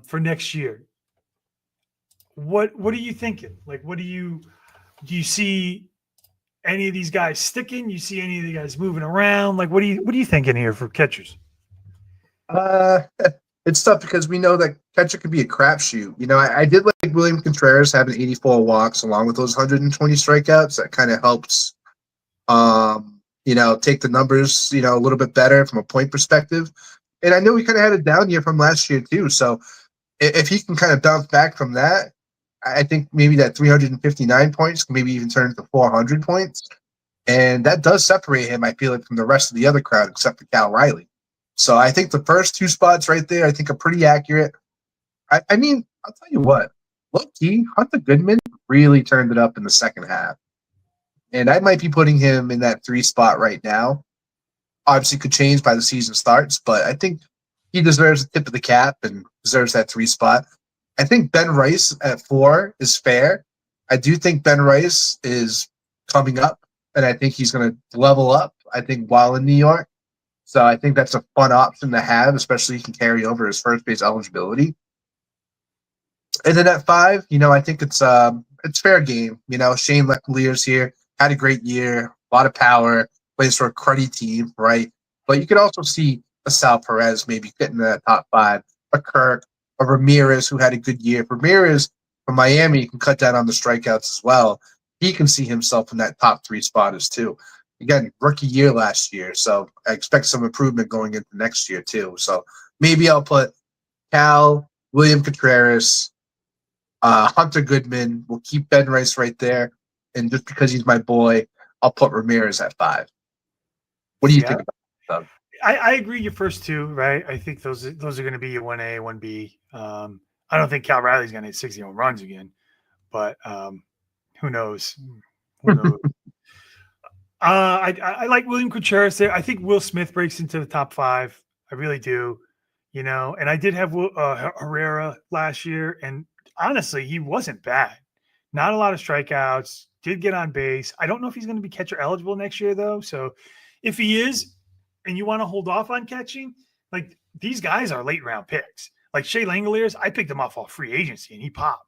for next year. What are you thinking? Like, what do you see any of these guys sticking? You see any of the guys moving around? Like, what are you thinking here for catchers? It's tough because we know that catcher could be a crapshoot. You know, I did like William Contreras having 84 walks along with those 120 strikeouts. That kind of helps, take the numbers, a little bit better from a point perspective. And I know we kind of had a down year from last year too. So if he can kind of bounce back from that, I think maybe that 359 points can maybe even turn into 400 points. And that does separate him, I feel like, from the rest of the other crowd except for Cal Riley. So I think the first two spots right there, I think are pretty accurate. I mean, I'll tell you what, low-key, Hunter Goodman really turned it up in the second half. And I might be putting him in that 3 spot right now. Obviously could change by the season starts, but I think he deserves the tip of the cap and deserves that 3 spot. I think Ben Rice at 4 is fair. I do think Ben Rice is coming up, and I think he's going to level up, I think, while in New York. So I think that's a fun option to have, especially he can carry over his first base eligibility. And then at 5, I think it's fair game. Shane Leclerc's here, had a great year, a lot of power, plays for a cruddy team, right? But you could also see a Sal Perez maybe getting in that top 5, a Kirk, a Ramirez who had a good year. Ramirez from Miami can cut down on the strikeouts as well. He can see himself in that top 3 spot as too. Again, rookie year last year, so I expect some improvement going into next year too. So maybe I'll put Cal, William Contreras, Hunter Goodman. We'll keep Ben Rice right there, and just because he's my boy, I'll put Ramirez at 5. What do you think about that? I agree. Your first 2, right? I think those are going to be your 1A, 1B. I don't think Cal Riley's going to hit 60 home runs again, but who knows? Who knows? I like William Contreras there. I think Will Smith breaks into the top 5. I really do. And I did have Herrera last year, and honestly, he wasn't bad. Not a lot of strikeouts. Did get on base. I don't know if he's going to be catcher eligible next year, though. So if he is, and you want to hold off on catching, like these guys are late round picks. Like Shea Langoliers, I picked him off all free agency, and he popped.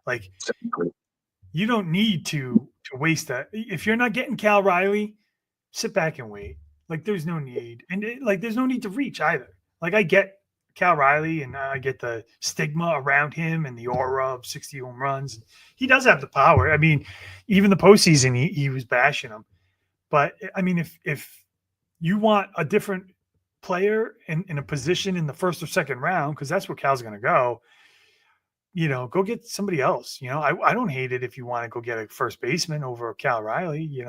Like you don't need to waste that. If you're not getting Cal Riley, sit back and wait. Like there's no need, and there's no need to reach either. Like I get Cal Riley, and I get the stigma around him and the aura of 60 home runs. He does have the power. I mean, even the postseason, he was bashing him. But I mean, if you want a different player in a position in the first or second round, because that's where Cal's going to go, go get somebody else. I don't hate it if you want to go get a first baseman over Cal Riley. You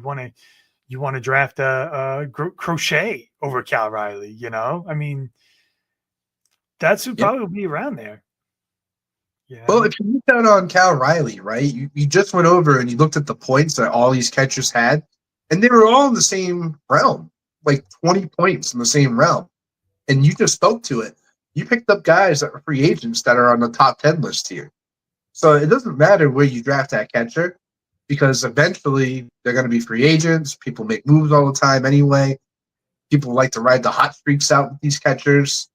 want to draft a Crochet over Cal Riley. I mean, that's who probably will be around there. Well, if you look down on Cal Riley, right, you just went over and you looked at the points that all these catchers had, and they were all in the same realm, like 20 points in the same realm. And you just spoke to it. You picked up guys that were free agents that are on the top 10 list here. So it doesn't matter where you draft that catcher, because eventually they're going to be free agents. People make moves all the time anyway. People like to ride the hot streaks out with these catchers.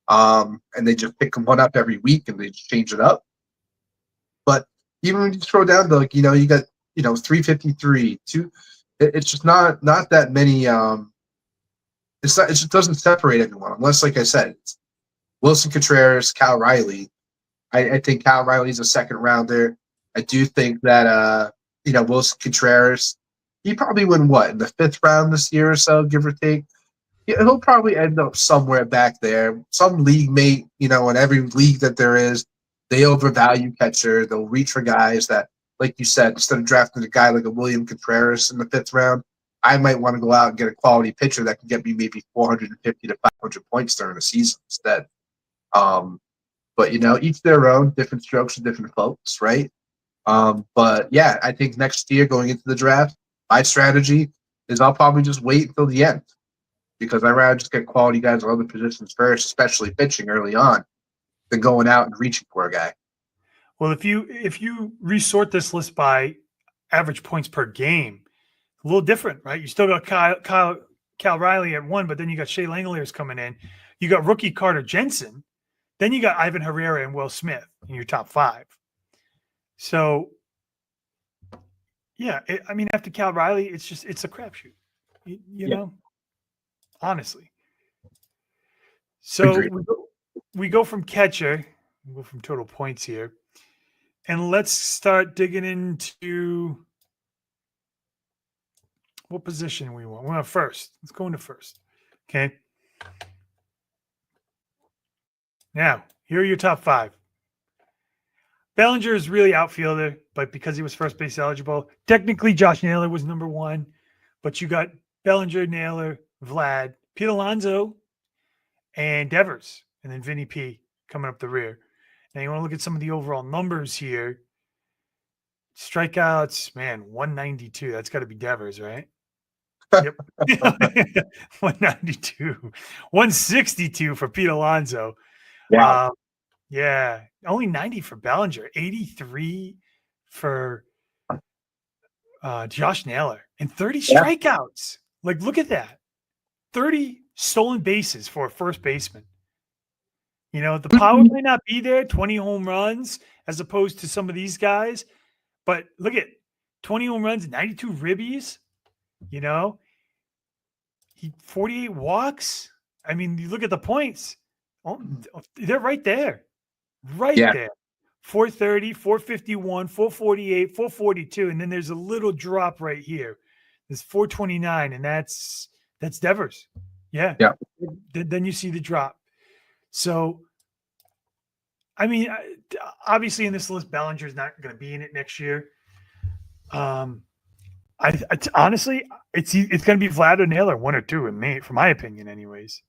And they just pick one up every week and they just change it up. But even when you throw down to, you got, 353, 2, it's just not that many. It just doesn't separate everyone, unless, like I said, it's Wilson Contreras, Cal Riley. I think Cal Riley's a second rounder. I do think that, Wilson Contreras, he probably win in the 5th round this year or so, give or take. Yeah, he'll probably end up somewhere back there. Some league mate, in every league that there is, they overvalue catcher. They'll reach for guys that, like you said, instead of drafting a guy like a William Contreras in the 5th round, I might want to go out and get a quality pitcher that can get me maybe 450 to 500 points during the season instead. But, each their own, different strokes for different folks, right? But, yeah, I think next year going into the draft, my strategy is I'll probably just wait until the end, because I'd rather just get quality guys on other positions first, especially pitching early on, than going out and reaching for a guy. Well, if you resort this list by average points per game, a little different, right? You still got Cal Riley at 1, but then you got Shea Langoliers coming in. You got rookie Carter Jensen. Then you got Ivan Herrera and Will Smith in your top 5. So Yeah, I mean, after Cal Riley, it's a crapshoot. You know, honestly. So Agreed. we go from catcher, we go from total points here, and let's start digging into what position we want. We want first. Let's go into first. Okay. Now, here are your top 5. Bellinger is really outfielder, but because he was first base eligible, technically Josh Naylor was number 1, but you got Bellinger, Naylor, Vlad, Pete Alonso, and Devers, and then Vinny P coming up the rear. Now you want to look at some of the overall numbers here. Strikeouts, man, 192. That's got to be Devers, right? Yep. 192. 162 for Pete Alonso. Wow. Yeah. Only 90 for Bellinger. 83 for Josh Naylor. And 30 strikeouts. Like, look at that. 30 stolen bases for a first baseman. You know, the power might not be there, 20 home runs as opposed to some of these guys. But look at 20 home runs, 92 ribbies. You know, 48 walks. I mean, you look at the points. Oh, they're right there. Right there. 430, 451, 448, 442. And then there's a little drop right here. There's 429, and that's Devers. Yeah. Then you see the drop. So, I mean, obviously in this list, Bellinger's not going to be in it next year. Honestly, it's going to be Vlad or Naylor, 1 or 2 in me, for my opinion, anyways.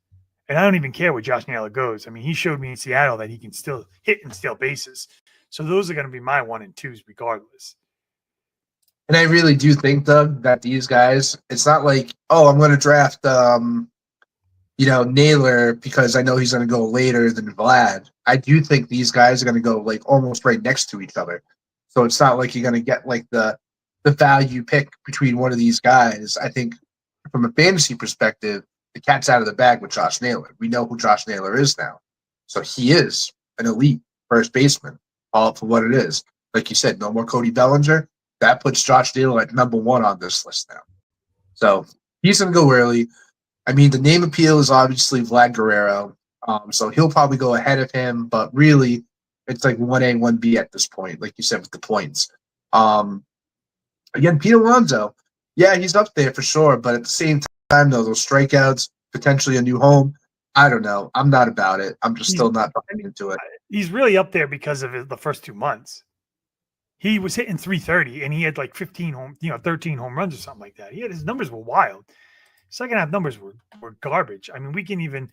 And I don't even care where Josh Naylor goes. I mean, he showed me in Seattle that he can still hit and steal bases. So those are going to be my 1 and 2s regardless. And I really do think, Doug, that these guys, it's not like, oh, I'm going to draft, Naylor because I know he's going to go later than Vlad. I do think these guys are going to go like almost right next to each other. So it's not like you're going to get like the value pick between one of these guys. I think from a fantasy perspective, the cat's out of the bag with Josh Naylor. We know who Josh Naylor is now. So he is an elite first baseman, all for what it is. Like you said, no more Cody Bellinger. That puts Josh Naylor at number 1 on this list now. So he's going to go early. I mean, the name appeal is obviously Vlad Guerrero. So he'll probably go ahead of him, but really it's like 1A, 1B at this point, like you said, with the points. Again, Pete Alonso, yeah, he's up there for sure, but at the same time, though, those strikeouts, potentially a new home, I don't know. I'm not about it. I'm just still not buying into it. He's really up there because of the first 2 months. He was hitting 330, and he had like 13 home runs or something like that. His numbers were wild. Second half numbers were garbage. I mean, we can even,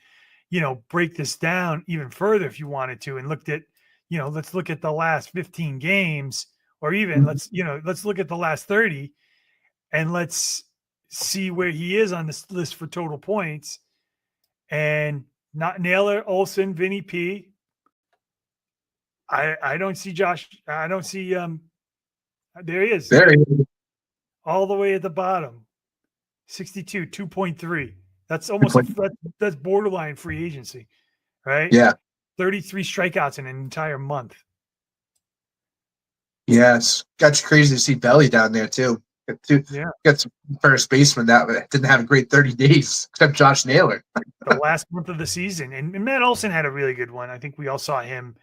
break this down even further if you wanted to, and looked at, let's look at the last 15 games, or even let's look at the last 30, and let's see where he is on this list for total points. And not Naylor, Olsen, Vinny P. I don't see Josh. I don't see. There he is. There he is. All the way at the bottom. 62, 2.3. That's almost that's borderline free agency, right? Yeah. 33 strikeouts in an entire month. Yes. Got you crazy to see Belly down there too. Got some first baseman that didn't have a great 30 days, except Josh Naylor. The last month of the season. And Matt Olson had a really good one. I think we all saw him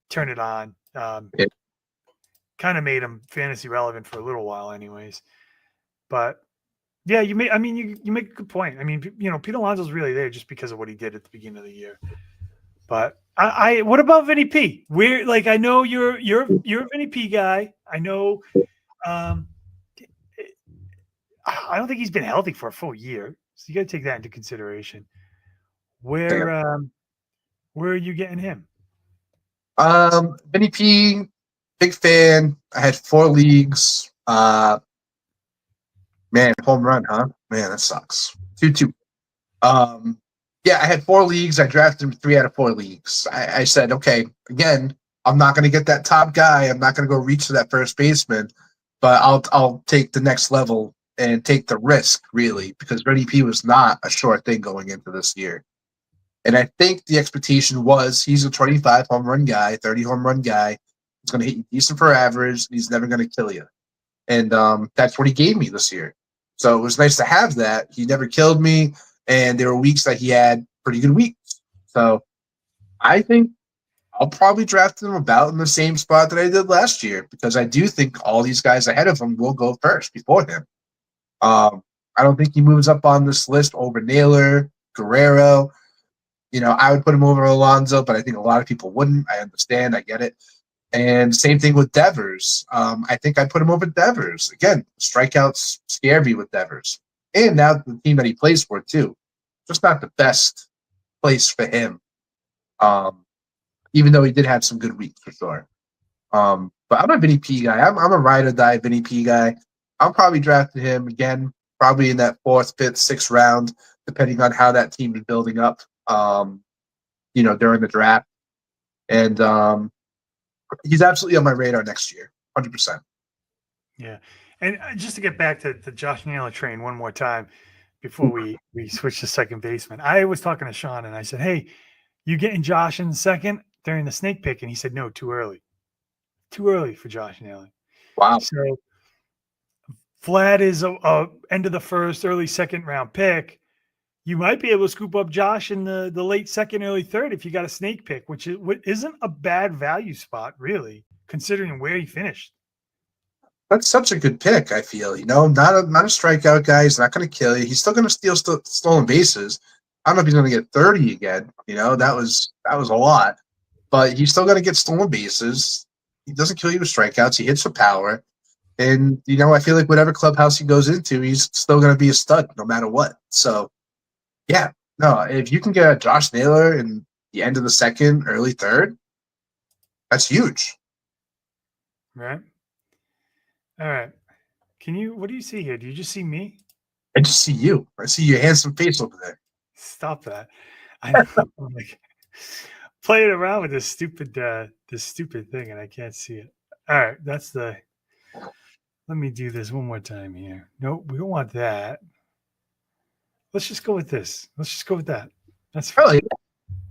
turn it on. Kind of made him fantasy relevant for a little while anyways. But yeah, you make a good point. I mean, Pete Alonso's really there just because of what he did at the beginning of the year. But what about Vinny P? I know you're a Vinny P guy. I know I don't think he's been healthy for a full year. So you got to take that into consideration. Where are you getting him? Vinny P, big fan. I had 4 leagues. Man, home run, huh? Man, that sucks. 2-2. Yeah, I had 4 leagues. I drafted him 3 out of 4 leagues. I said, okay, again, I'm not going to get that top guy. I'm not going to go reach for that first baseman, but I'll take the next level and take the risk, really, because Vinny P was not a sure thing going into this year. And I think the expectation was he's a 25 home run guy, 30 home run guy. He's going to hit you decent for average, and he's never going to kill you. And that's what he gave me this year. So it was nice to have that. He never killed me, and there were weeks that he had pretty good weeks. So I think I'll probably draft him about in the same spot that I did last year, because I do think all these guys ahead of him will go first before him. I don't think he moves up on this list over Naylor, Guerrero. I would put him over Alonso, but I think a lot of people wouldn't. I understand. I get it. And same thing with Devers. I think I put him over Devers. Again, strikeouts scare me with Devers. And now the team that he plays for, too. Just not the best place for him. Even though he did have some good weeks for sure. But I'm a Vinny P guy. I'm a ride or die Vinny P guy. I'll probably draft him again, probably in that 4th, 5th, 6th round, depending on how that team is building up, during the draft. And he's absolutely on my radar next year, 100%. Yeah. And just to get back to the Josh Naylor train one more time before we switch to second baseman, I was talking to Sean and I said, hey, you getting Josh in the second during the snake pick? And he said, no, too early. Too early for Josh Naylor. Wow. So Vlad is a end of the first, early second round pick. You might be able to scoop up Josh in the late second, early third if you got a snake pick, which isn't a bad value spot, really, considering where he finished. That's such a good pick, I feel. Not a strikeout guy. He's not going to kill you. He's still going to steal stolen bases. I don't know if he's going to get 30 again. That was a lot. But he's still going to get stolen bases. He doesn't kill you with strikeouts. He hits for power. And, I feel like whatever clubhouse he goes into, he's still going to be a stud no matter what. So, yeah. No, if you can get Josh Naylor in the end of the second, early third, that's huge. Right. All right. What do you see here? Do you just see me? I just see you. I see your handsome face over there. Stop that. I know. I'm like playing around with this stupid thing and I can't see it. All right. Let me do this one more time here. Nope, we don't want that. Let's just go with this. Let's just go with that. That's fine. Really?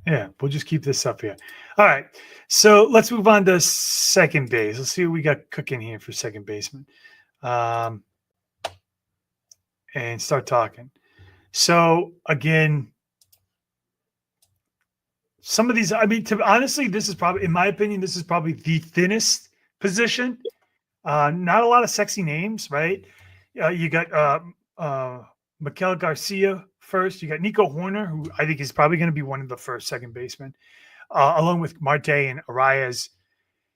Yeah, we'll just keep this up here. All right. So let's move on to second base. Let's see what we got cooking here for second baseman. And start talking. So again, some of these, honestly, this is probably, in my opinion, this is probably the thinnest position. Not a lot of sexy names, right? You got Miguel Garcia first. You got Nico Horner, who I think is probably going to be one of the first second basemen, along with Marte and Arias.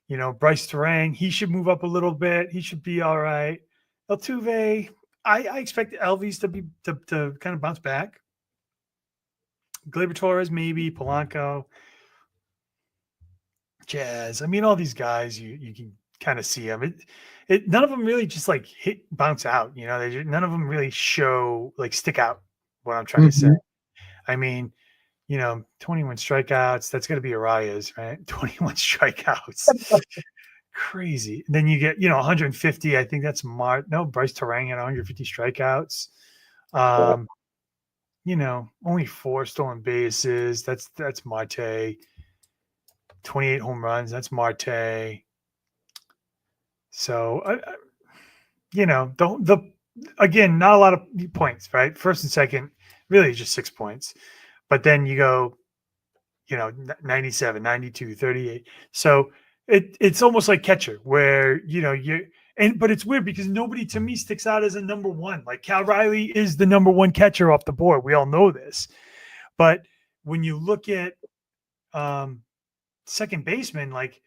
Bryce Terang, he should move up a little bit. He should be all right. Altuve, I expect Elvis to kind of bounce back. Gleyber Torres, maybe. Polanco, Jazz. All these guys, you can kind of see them. None of them really just like bounce out. None of them really stick out. What I'm trying to say. 21 strikeouts. That's going to be Arias, right? 21 strikeouts. Crazy. And then you get 150. I think that's Bryce Terang at 150 strikeouts. Only 4 stolen bases. That's Marte. 28 home runs. That's Marte. So, again, not a lot of points, right? First and second, really just 6 points. But then you go, 97, 92, 38. So it's almost like catcher where, but it's weird because nobody to me sticks out as a number one. Like Cal Riley is the number one catcher off the board. We all know this. But when you look at second baseman, like,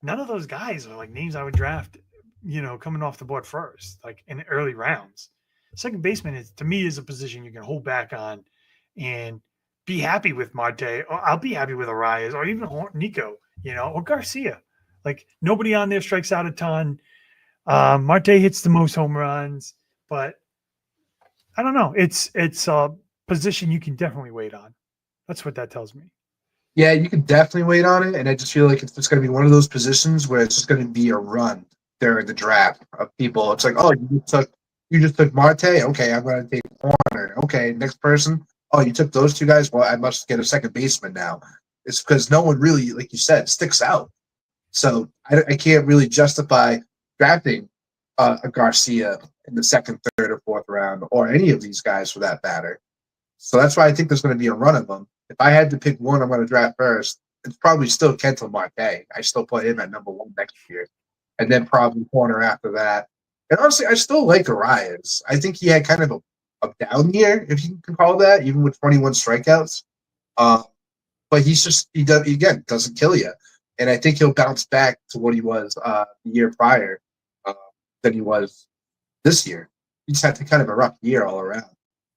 none of those guys are like names I would draft, coming off the board first, like in the early rounds. Second baseman to me is a position you can hold back on and be happy with Marte, or I'll be happy with Arias, or even Nico, or Garcia. Like nobody on there strikes out a ton. Marte hits the most home runs, but I don't know. It's a position you can definitely wait on. That's what that tells me. Yeah, you can definitely wait on it, and I just feel like it's just going to be one of those positions where it's just going to be a run during the draft of people. It's like, oh, you just took Marte? Okay, I'm going to take Warner. Okay, next person. Oh, you took those two guys? Well, I must get a second baseman now. It's because no one really, like you said, sticks out. So I can't really justify drafting a Garcia in the second, third, or fourth round, or any of these guys for that matter. So that's why I think there's going to be a run of them. If I had to pick one I'm going to draft first, it's probably still Kenton Marte. I still put him at number 1 next year. And then probably corner after that. And honestly, I still like Arias. I think he had kind of a down year, if you can call that, even with 21 strikeouts. But he does, again, doesn't kill you. And I think he'll bounce back to what he was the year prior than he was this year. He just had kind of a rough year all around.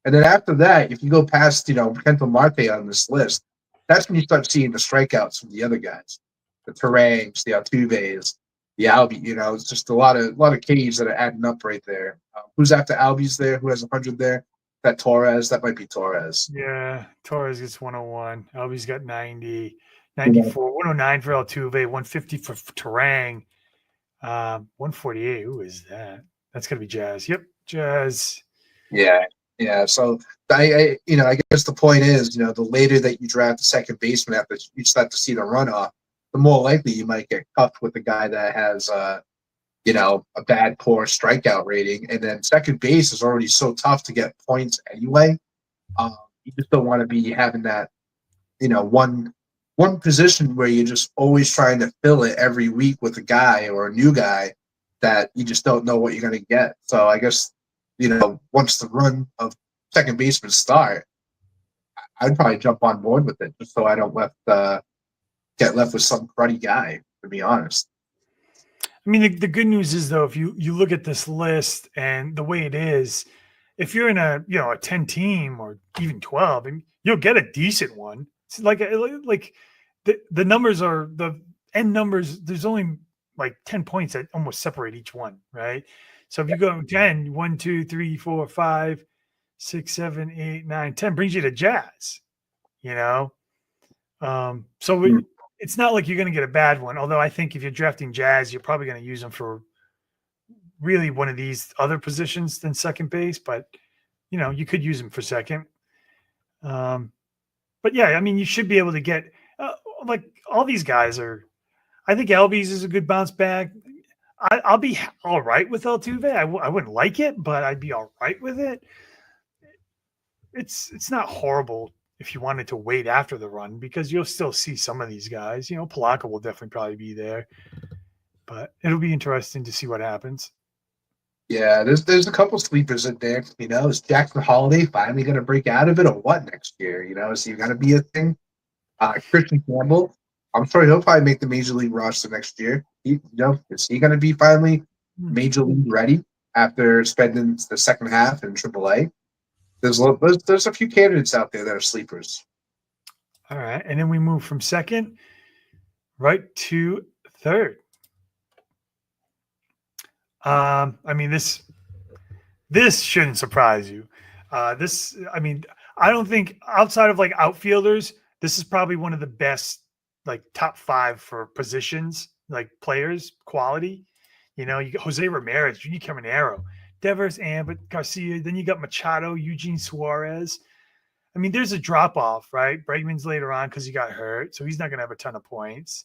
And then after that, if you go past, Kenton Marte on this list, that's when you start seeing the strikeouts from the other guys, the Tarangs, the Altuves, the Albie. It's just a lot of Ks that are adding up right there. Who's after Albie's there? Who has 100 there? That Torres? That might be Torres. Yeah, Torres gets 101. Albie's got 90, 94, 109 for Altuve, 150 for Tarang, 148. Who is that? That's gonna be Jazz. Yep, Jazz. Yeah. So I guess the point is, the later that you draft the second baseman after you start to see the runoff, the more likely you might get cuffed with a guy that has, a bad, poor strikeout rating. And then second base is already so tough to get points anyway. You just don't want to be having that, one position where you're just always trying to fill it every week with a guy or a new guy that you just don't know what you're going to get. So I guess, once the run of second baseman start, I'd probably jump on board with it just so I don't get left with some cruddy guy, to be honest. I mean, the good news is, though, if you look at this list and the way it is, if you're in a 10 team or even 12, you'll get a decent one. It's like the numbers are the end numbers. There's only like 10 points that almost separate each one, right? So if you go 10, 1, 2, 3, 4, 5, 6, 7, 8, 9, 10 brings you to Jazz, So it's not like you're going to get a bad one. Although I think if you're drafting Jazz, you're probably going to use them for really one of these other positions than second base. But, you could use them for second. But yeah, I mean, you should be able to get like all these guys are. I think Albies is a good bounce back. I'll be all right with Altuve. I wouldn't like it, but I'd be all right with it. It's not horrible if you wanted to wait after the run because you'll still see some of these guys. Polanco will definitely probably be there, but it'll be interesting to see what happens. Yeah, there's a couple sleepers in there. Is Jackson Holiday finally going to break out of it or what next year? Is he going to be a thing? Christian Campbell, I'm sure he'll probably make the major league roster next year. Is he going to be finally major league ready after spending the second half in AAA? There's a few candidates out there that are sleepers. All right, and then we move from second right to third. I mean, this shouldn't surprise you. I don't think outside of like outfielders, this is probably one of the best like top 5 for positions, like players, quality. You got Jose Ramirez, Junior Caminero, Devers, Ambit, Garcia. Then you got Machado, Eugene Suarez. I mean, there's a drop off, right? Bregman's later on because he got hurt, so he's not going to have a ton of points.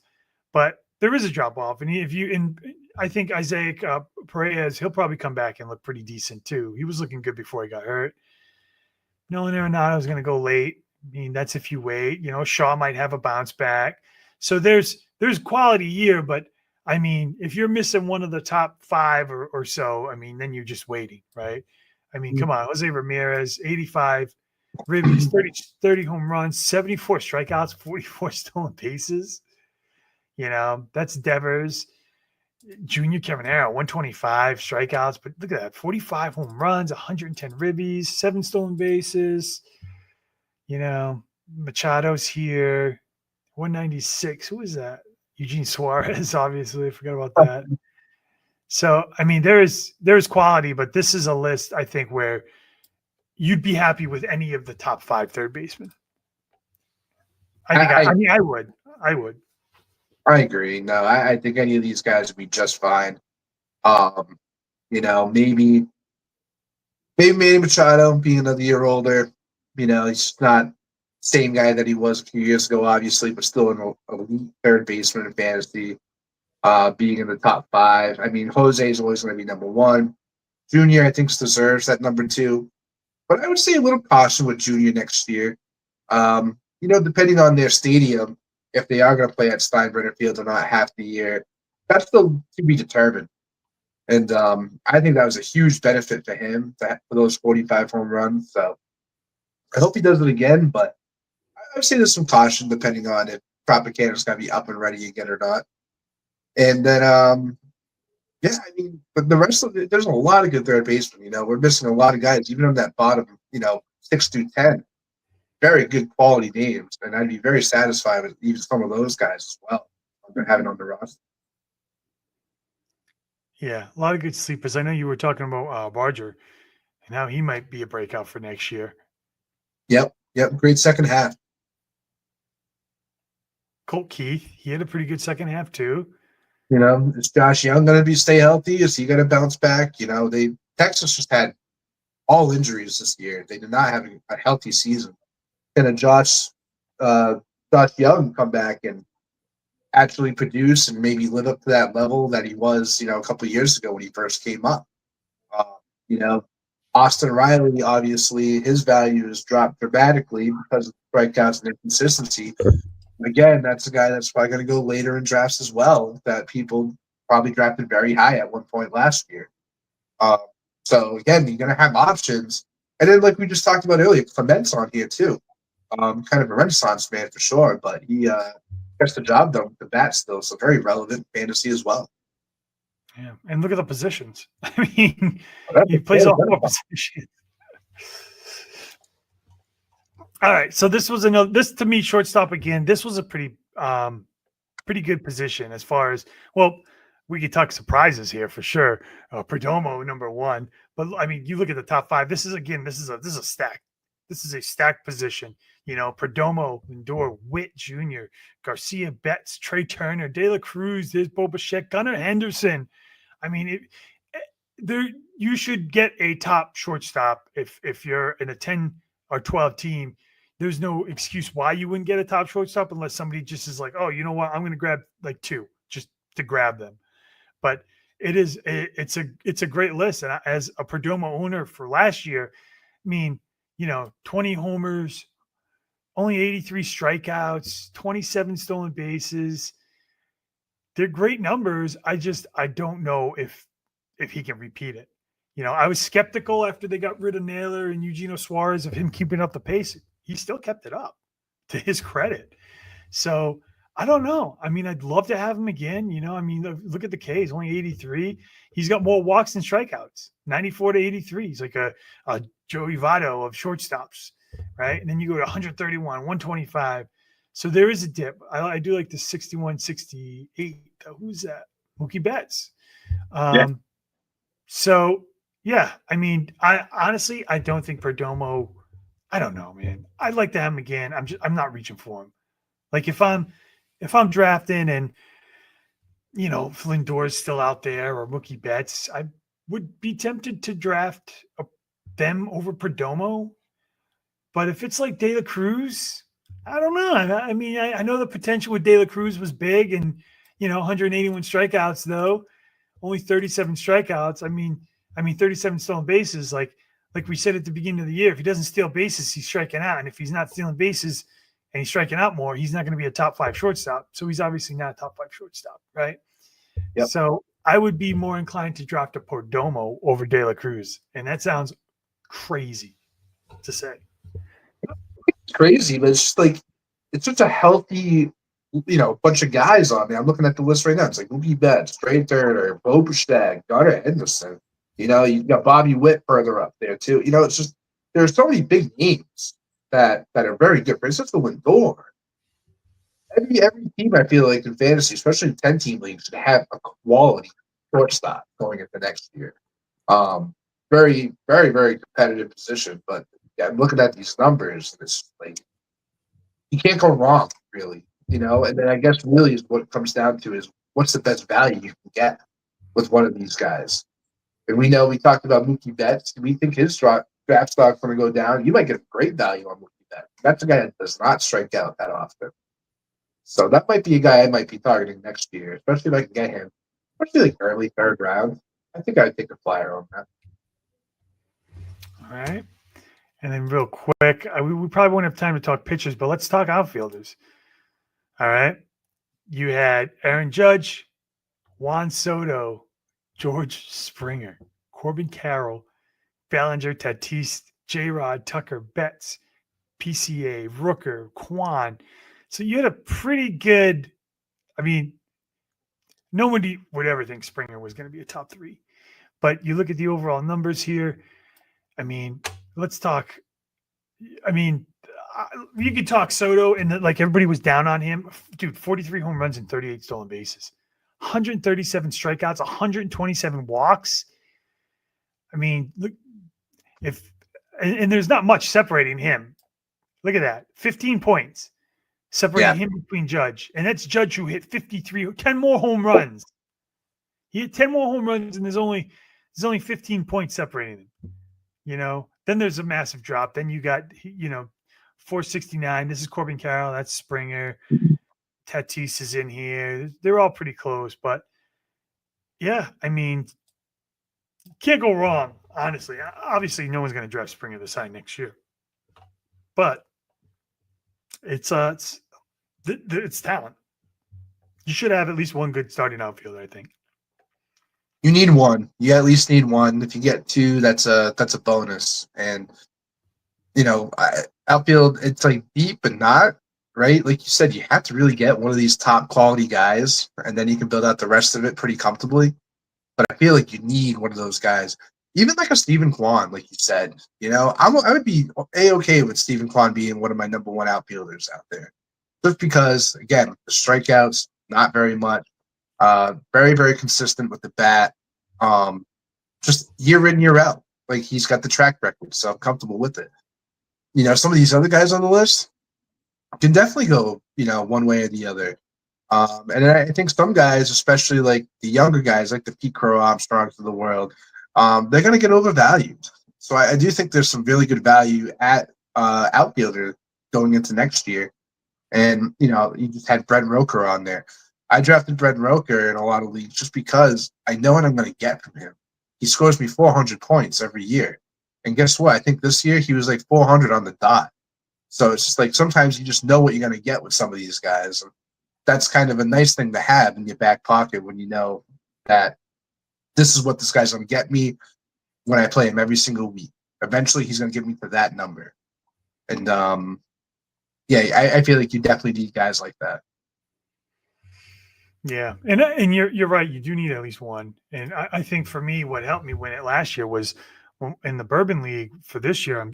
But there is a drop off, and I think Isaac Perez, he'll probably come back and look pretty decent too. He was looking good before he got hurt. Nolan Arenado is going to go late. I mean, that's if you wait. Shaw might have a bounce back. So there's quality here, but I mean, if you're missing one of the top 5 or so, I mean, then you're just waiting, right? I mean, come on, Jose Ramirez, 85 ribbies, 30 home runs, 74 strikeouts, 44 stolen bases. That's Devers. Junior Caminero, 125 strikeouts, but look at that, 45 home runs, 110 ribbies, 7 stolen bases. Machado's here, 196. Who is that? Eugene Suarez, obviously. I forgot about that. So, I mean, there's quality, but this is a list, I think, where you'd be happy with any of the top 5 third basemen. I would. I agree. No, I think any of these guys would be just fine. Maybe Machado being another year older. He's not the same guy that he was a few years ago, obviously, but still an elite third baseman in fantasy. being in the top 5. I mean, Jose is always going to be number 1. Junior, I think, deserves that number 2. But I would say a little caution with Junior next year. Depending on their stadium, if they are going to play at Steinbrenner Field or not half the year, that's still to be determined. And I think that was a huge benefit for him for those 45 home runs. So I hope he does it again, but I would say there's some caution depending on if Tropicana is going to be up and ready again or not. And then, but the rest of it, there's a lot of good third basemen. We're missing a lot of guys, even on that bottom, 6 through 10. Very good quality names, and I'd be very satisfied with even some of those guys as well. They're having on the roster. Yeah, a lot of good sleepers. I know you were talking about Barger, and how he might be a breakout for next year. Yep. Great second half. Colt Keith, he had a pretty good second half too. Is Josh Young going to stay healthy? Is he going to bounce back? Texas just had all injuries this year. They did not have a healthy season. Can Josh Young come back and actually produce and maybe live up to that level that he was, a couple of years ago when he first came up? Austin Riley, obviously, his value has dropped dramatically because of strikeouts and inconsistency. Again, that's a guy that's probably going to go later in drafts as well, that people probably drafted very high at one point last year. So, again, you're going to have options. And then, like we just talked about earlier, Clement's on here too. Kind of a renaissance man for sure, but he gets the job done with the bat still, so very relevant fantasy as well. Yeah, and look at the positions. I mean, he plays all four positions. All right, so this to me, shortstop again. This was a pretty good position as far as, well, we could talk surprises here for sure. Perdomo number 1, but I mean, you look at the top 5. This is a stack. This is a stacked position. Perdomo, Lindor, Witt Jr., Garcia, Betts, Trey Turner, De La Cruz, there's Bo Bichette, Gunnar Henderson. I mean, you should get a top shortstop if you're in a 10 or 12 team. There's no excuse why you wouldn't get a top shortstop unless somebody just is like, oh, you know what, I'm going to grab like 2 just to grab them. But it's a great list. And as a Perdomo owner for last year, I mean, 20 homers, only 83 strikeouts, 27 stolen bases. They're great numbers. I don't know if he can repeat it. I was skeptical after they got rid of Naylor and Eugenio Suarez of him keeping up the pace. He still kept it up, to his credit. So I don't know. I mean, I'd love to have him again. Look at the K's, only 83. He's got more walks than strikeouts, 94 to 83. He's like a Joey Votto of shortstops, right? And then you go to 131, 125. So there is a dip. I do like the 61, 68. Who's that? Mookie Betts. So, yeah, I mean, I honestly don't think Perdomo, I don't know, man. I'd like to have him again. I'm not reaching for him. Like if I'm drafting and if Lindor's still out there or Mookie Betts, I would be tempted to draft them over Perdomo. But if it's like De La Cruz, I don't know. I mean, I know the potential with De La Cruz was big and 181 strikeouts though, only 37 strikeouts. I mean 37 stolen bases. Like we said at the beginning of the year, if he doesn't steal bases, he's striking out. And if he's not stealing bases and he's striking out more, he's not going to be a top 5 shortstop. So he's obviously not a top 5 shortstop, right? Yep. So I would be more inclined to draft a Perdomo over De La Cruz. And that sounds crazy to say. It's crazy, but it's just like, it's such a healthy, bunch of guys on there. I'm looking at the list right now. It's like Mookie Betts, Trey Turner, Bo Bichette, Gunnar Henderson. You got Bobby Witt further up there too. It's just, there's so many big names that are very good. For instance, the Lindor. Every team, I feel like in fantasy, especially in 10-team leagues, should have a quality shortstop going into next year. Very, very, very competitive position. But yeah, I'm looking at these numbers, and it's like you can't go wrong, really. And then I guess really is what it comes down to is what's the best value you can get with one of these guys. And we talked about Mookie Betts. We think his draft stock's going to go down. You might get a great value on Mookie Betts. That's a guy that does not strike out that often. So that might be a guy I might be targeting next year, especially if I can get him, especially like early third round. I think I'd take a flyer on that. All right. And then real quick, we probably won't have time to talk pitchers, but let's talk outfielders. All right. You had Aaron Judge, Juan Soto, George Springer, Corbin Carroll, Bellinger, Tatis, J-Rod, Tucker, Betts, PCA, Rooker, Kwan. So you had a pretty good, I mean, nobody would ever think Springer was going to be a top three. But you look at the overall numbers here. I mean, let's talk. I mean, you could talk Soto, and like everybody was down on him. Dude, 43 home runs and 38 stolen bases, 137 strikeouts, 127 walks. I mean, look, and there's not much separating him. Look at that, 15 points separating him between Judge, and that's Judge who hit 10 more home runs. He hit 10 more home runs, and there's only 15 points separating them. You know, then there's a massive drop. Then you got, 469. This is Corbin Carroll. That's Springer. Tatis is in here. They're all pretty close, but yeah, I mean, can't go wrong. Honestly, obviously, no one's going to draft Springer this high next year, but it's talent. You should have at least one good starting outfielder, I think. You need one. You at least need one. If you get two, that's a bonus. And outfield, it's like deep but not, right? Like you said, you have to really get one of these top quality guys, and then you can build out the rest of it pretty comfortably. But I feel like you need one of those guys, even like a Stephen Kwan, like you said. I would be A-okay with Stephen Kwan being one of my number one outfielders out there, just because again, the strikeouts not very much. Very, very consistent with the bat. Just year in, year out. Like he's got the track record, so I'm comfortable with it. Some of these other guys on the list can definitely go, one way or the other. And I think some guys, especially like the younger guys, like the Pete Crow Armstrongs of the world, they're going to get overvalued. So I do think there's some really good value at outfielder going into next year. And, you just had Brent Roker on there. I drafted Brent Roker in a lot of leagues just because I know what I'm going to get from him. He scores me 400 points every year. And guess what? I think this year he was like 400 on the dot. So it's just like sometimes you just know what you're going to get with some of these guys. And that's kind of a nice thing to have in your back pocket when you know that this is what this guy's going to get me when I play him every single week. Eventually he's going to get me to that number. And I feel like you definitely need guys like that. Yeah, and you're right. You do need at least one. And I think for me, what helped me win it last year was in the Bourbon League for this year.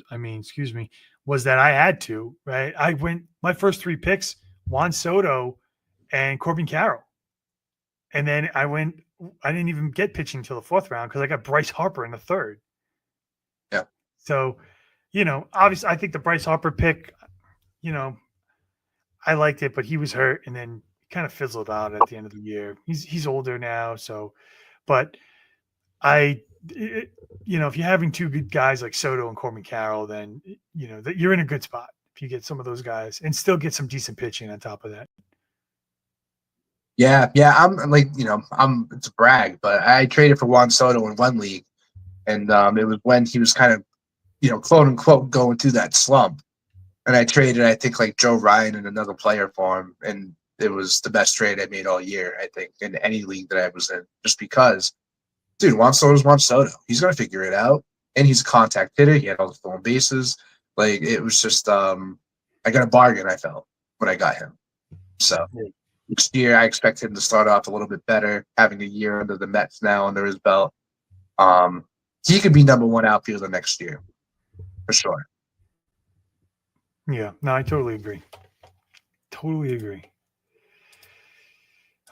Was that I had to, right? I went my first three picks: Juan Soto and Corbin Carroll, and then I didn't even get pitching until the fourth round because I got Bryce Harper in the third. Yeah. So, obviously, I think the Bryce Harper pick, I liked it, but he was hurt, and then kind of fizzled out at the end of the year. He's older now, so but if you're having two good guys like Soto and Corbin Carroll, then that you're in a good spot if you get some of those guys and still get some decent pitching on top of that. Yeah, I'm like, it's a brag, but I traded for Juan Soto in one league, and it was when he was kind of, quote unquote, going through that slump, and I traded, I think, like Joe Ryan and another player for him, and it was the best trade I made all year, I think, in any league that I was in, just because, dude, Juan Soto's Juan Soto. He's going to figure it out, and he's a contact hitter. He had all the stolen bases. Like, it was just, I got a bargain, I felt, when I got him. So, next year, I expect him to start off a little bit better, having a year under the Mets now under his belt. He could be number one outfielder next year, for sure. Yeah, no, I totally agree. Totally agree.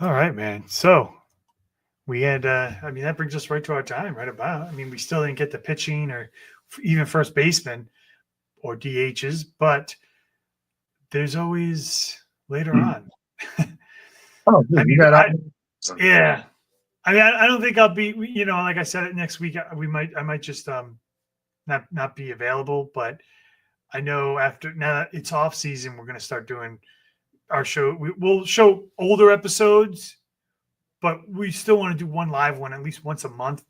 All right, man. So we had, that brings us right to our time, right about. We still didn't get the pitching or even first baseman or DHs, but there's always later on. Oh, dude, yeah. I don't think I'll be, like I said, next week I might just not be available, but I know now that it's off season, we're going to start doing our show. We'll show older episodes, but we still want to do one live one at least once a month,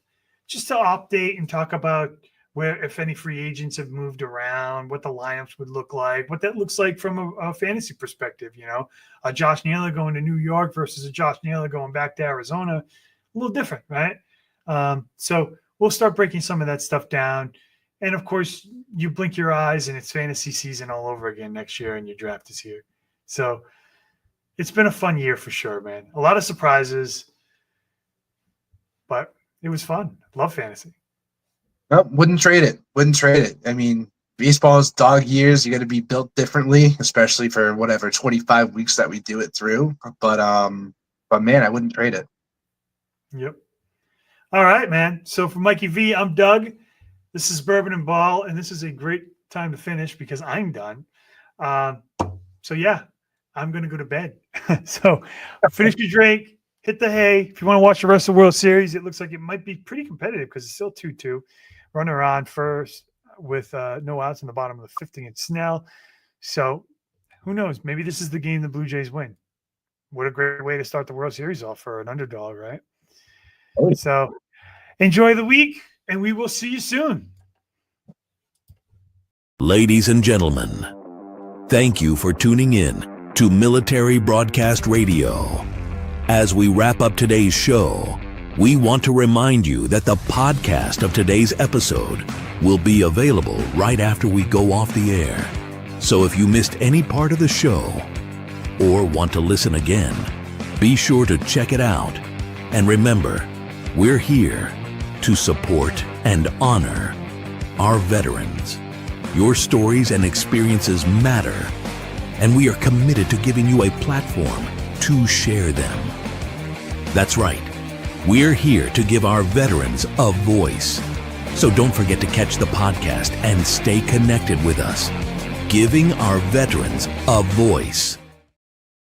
just to update and talk about where, if any free agents have moved around, what the lineups would look like, what that looks like from a fantasy perspective. You know, a Josh Naylor going to New York versus a Josh Naylor going back to Arizona, a little different, right? So we'll start breaking some of that stuff down. And of course, you blink your eyes and it's fantasy season all over again next year, and your draft is here. So it's been a fun year for sure, man. A lot of surprises, but it was fun. Love fantasy. Nope, wouldn't trade it. Wouldn't trade it. I mean, baseball is dog years. You got to be built differently, especially for whatever 25 weeks that we do it through. But man, I wouldn't trade it. Yep. All right, man. So for Mikey V, I'm Doug. This is Bourbon and Ball, and this is a great time to finish because I'm done. So yeah, I'm gonna go to bed. So finish your drink, hit the hay. If you want to watch the rest of the World Series, it looks like it might be pretty competitive because it's still 2-2. Runner on first with no outs in the bottom of the fifth against Snell. So who knows? Maybe this is the game the Blue Jays win. What a great way to start the World Series off for an underdog, right? So enjoy the week, and we will see you soon. Ladies and gentlemen, thank you for tuning in to Military Broadcast Radio. As we wrap up today's show, we want to remind you that the podcast of today's episode will be available right after we go off the air. So if you missed any part of the show or want to listen again, be sure to check it out. And remember, we're here to support and honor our veterans. Your stories and experiences matter, and we are committed to giving you a platform to share them. That's right. We're here to give our veterans a voice. So don't forget to catch the podcast and stay connected with us. Giving our veterans a voice.